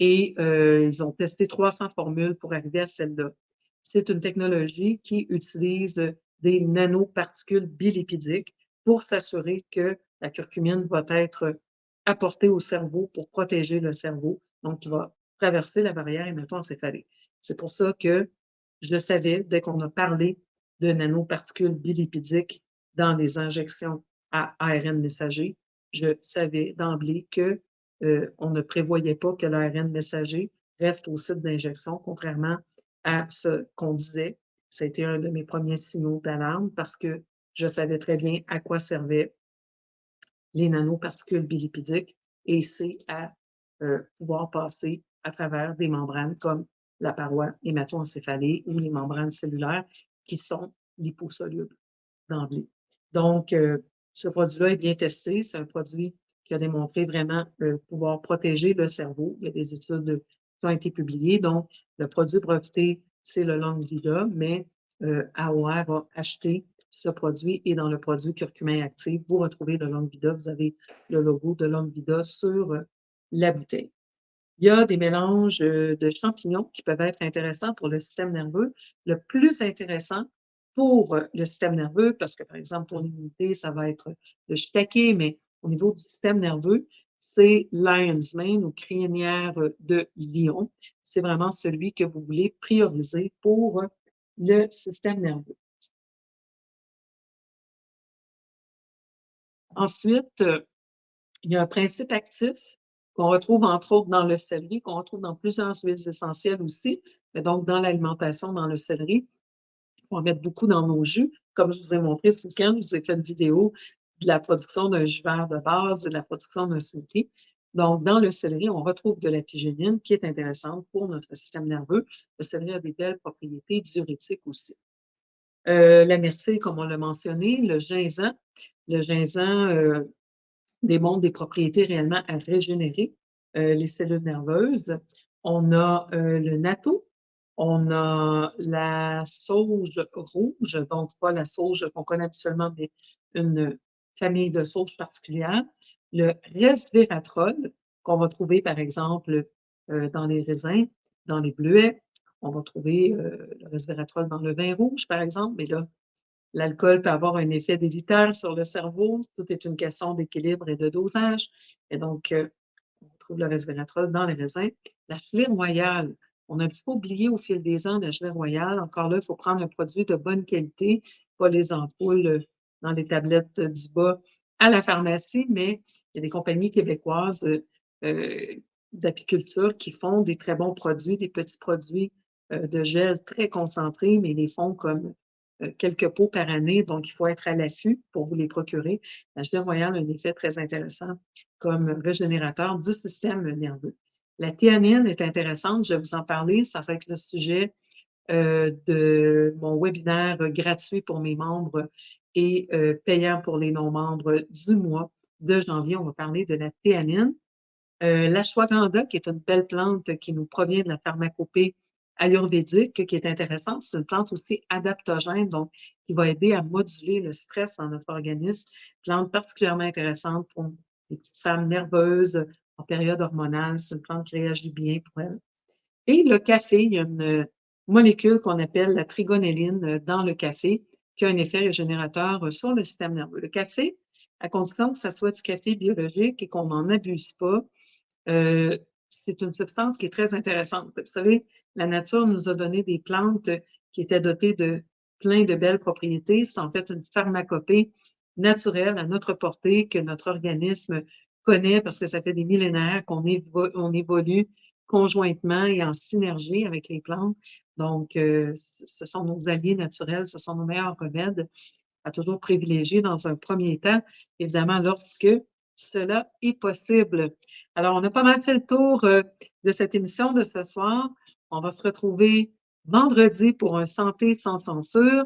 Et ils ont testé 300 formules pour arriver à celle-là. C'est une technologie qui utilise des nanoparticules bilipidiques pour s'assurer que la curcumine va être apportée au cerveau pour protéger le cerveau, donc qui va traverser la barrière hémato-encéphalique. C'est pour ça que je le savais dès qu'on a parlé de nanoparticules bilipidiques dans les injections à ARN messager. Je savais d'emblée que on ne prévoyait pas que l'ARN messager reste au site d'injection, contrairement à ce qu'on disait. Ça a été un de mes premiers signaux d'alarme parce que je savais très bien à quoi servaient les nanoparticules bilipidiques et c'est à pouvoir passer à travers des membranes comme la paroi hémato-encéphalée ou les membranes cellulaires qui sont liposolubles d'emblée. Donc, ce produit-là est bien testé. C'est un produit qui a démontré vraiment pouvoir protéger le cerveau. Il y a des études qui ont été publiées. Donc, le produit breveté, c'est le Longvida, mais AOR a acheté ce produit et dans le produit curcumin actif, vous retrouvez le Longvida. Vous avez le logo de Longvida sur la bouteille. Il y a des mélanges de champignons qui peuvent être intéressants pour le système nerveux. Le plus intéressant pour le système nerveux, parce que par exemple pour l'immunité, ça va être le shiitake, mais au niveau du système nerveux, c'est lion's mane ou crinière de lion. C'est vraiment celui que vous voulez prioriser pour le système nerveux. Ensuite, il y a un principe actif qu'on retrouve entre autres dans le céleri, qu'on retrouve dans plusieurs huiles essentielles aussi, mais donc dans l'alimentation, dans le céleri. On va mettre beaucoup dans nos jus. Comme je vous ai montré ce week-end, je vous ai fait une vidéo de la production d'un jus vert de base et de la production d'un smoothie. Donc, dans le céleri, on retrouve de la pigénine qui est intéressante pour notre système nerveux. Le céleri a des belles propriétés diurétiques aussi. La myrtille, comme on l'a mentionné, le gingembre. Le gingembre démontre des propriétés réellement à régénérer les cellules nerveuses. On a le natto, on a la sauge rouge, donc pas la sauge qu'on connaît habituellement, mais une famille de sauges particulière. Le resveratrol, qu'on va trouver par exemple dans les raisins, dans les bleuets. On va trouver le resveratrol dans le vin rouge, par exemple, mais là, l'alcool peut avoir un effet délétère sur le cerveau. Tout est une question d'équilibre et de dosage. Et donc, on trouve le resveratrol dans les raisins. La gelée royale, on a un petit peu oublié au fil des ans la gelée royale. Encore là, il faut prendre un produit de bonne qualité, pas les ampoules dans les tablettes du bas à la pharmacie, mais il y a des compagnies québécoises d'apiculture qui font des très bons produits, des petits produits de gel très concentrés, mais ils les font comme quelques pots par année, donc il faut être à l'affût pour vous les procurer. La gelée royale a un effet très intéressant comme régénérateur du système nerveux. La théanine est intéressante, je vais vous en parler, ça va être le sujet de mon webinaire gratuit pour mes membres et payant pour les non-membres du mois de janvier. On va parler de la théanine. L'ashwagandha, qui est une belle plante qui nous provient de la pharmacopée ayurvédique, qui est intéressante. C'est une plante aussi adaptogène, donc qui va aider à moduler le stress dans notre organisme. Plante particulièrement intéressante pour les petites femmes nerveuses en période hormonale. C'est une plante qui réagit bien pour elles. Et le café, il y a une molécule qu'on appelle la trigonelline dans le café qui a un effet régénérateur sur le système nerveux. Le café, à condition que ça soit du café biologique et qu'on n'en abuse pas, c'est une substance qui est très intéressante. Vous savez, la nature nous a donné des plantes qui étaient dotées de plein de belles propriétés. C'est en fait une pharmacopée naturelle à notre portée que notre organisme connaît parce que ça fait des millénaires qu'on évolue conjointement et en synergie avec les plantes. Donc, ce sont nos alliés naturels, ce sont nos meilleurs remèdes à toujours privilégier dans un premier temps, évidemment, lorsque cela est possible. Alors, on a pas mal fait le tour de cette émission de ce soir. On va se retrouver vendredi pour un Santé sans censure.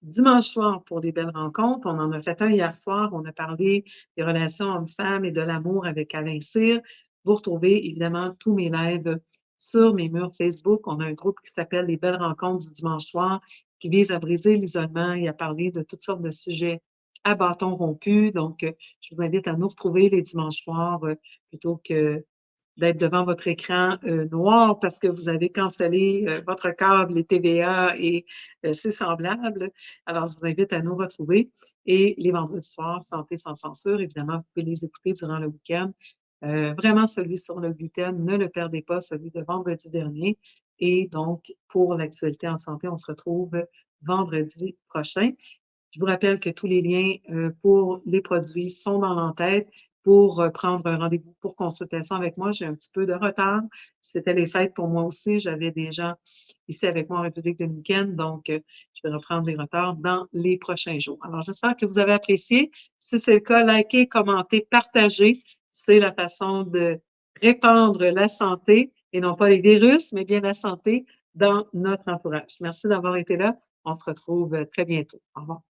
Dimanche soir pour des belles rencontres. On en a fait un hier soir. On a parlé des relations hommes-femmes et de l'amour avec Alain Cyr. Vous retrouvez évidemment tous mes lives sur mes murs Facebook. On a un groupe qui s'appelle Les Belles Rencontres du dimanche soir qui vise à briser l'isolement et à parler de toutes sortes de sujets à bâton rompu. Donc, je vous invite à nous retrouver les dimanches soirs plutôt que d'être devant votre écran noir parce que vous avez cancellé votre câble et TVA et c'est semblable. Alors, je vous invite à nous retrouver. Et les vendredis soirs, Santé sans censure, évidemment, vous pouvez les écouter durant le week-end. Vraiment, celui sur le gluten, ne le perdez pas, celui de vendredi dernier. Et donc, pour l'actualité en santé, on se retrouve vendredi prochain. Je vous rappelle que tous les liens pour les produits sont dans l'entête. Pour prendre un rendez-vous pour consultation avec moi, j'ai un petit peu de retard. C'était les fêtes pour moi aussi. J'avais des gens ici avec moi en République dominicaine, donc je vais reprendre les retards dans les prochains jours. Alors, j'espère que vous avez apprécié. Si c'est le cas, likez, commentez, partagez. C'est la façon de répandre la santé, et non pas les virus, mais bien la santé dans notre entourage. Merci d'avoir été là. On se retrouve très bientôt. Au revoir.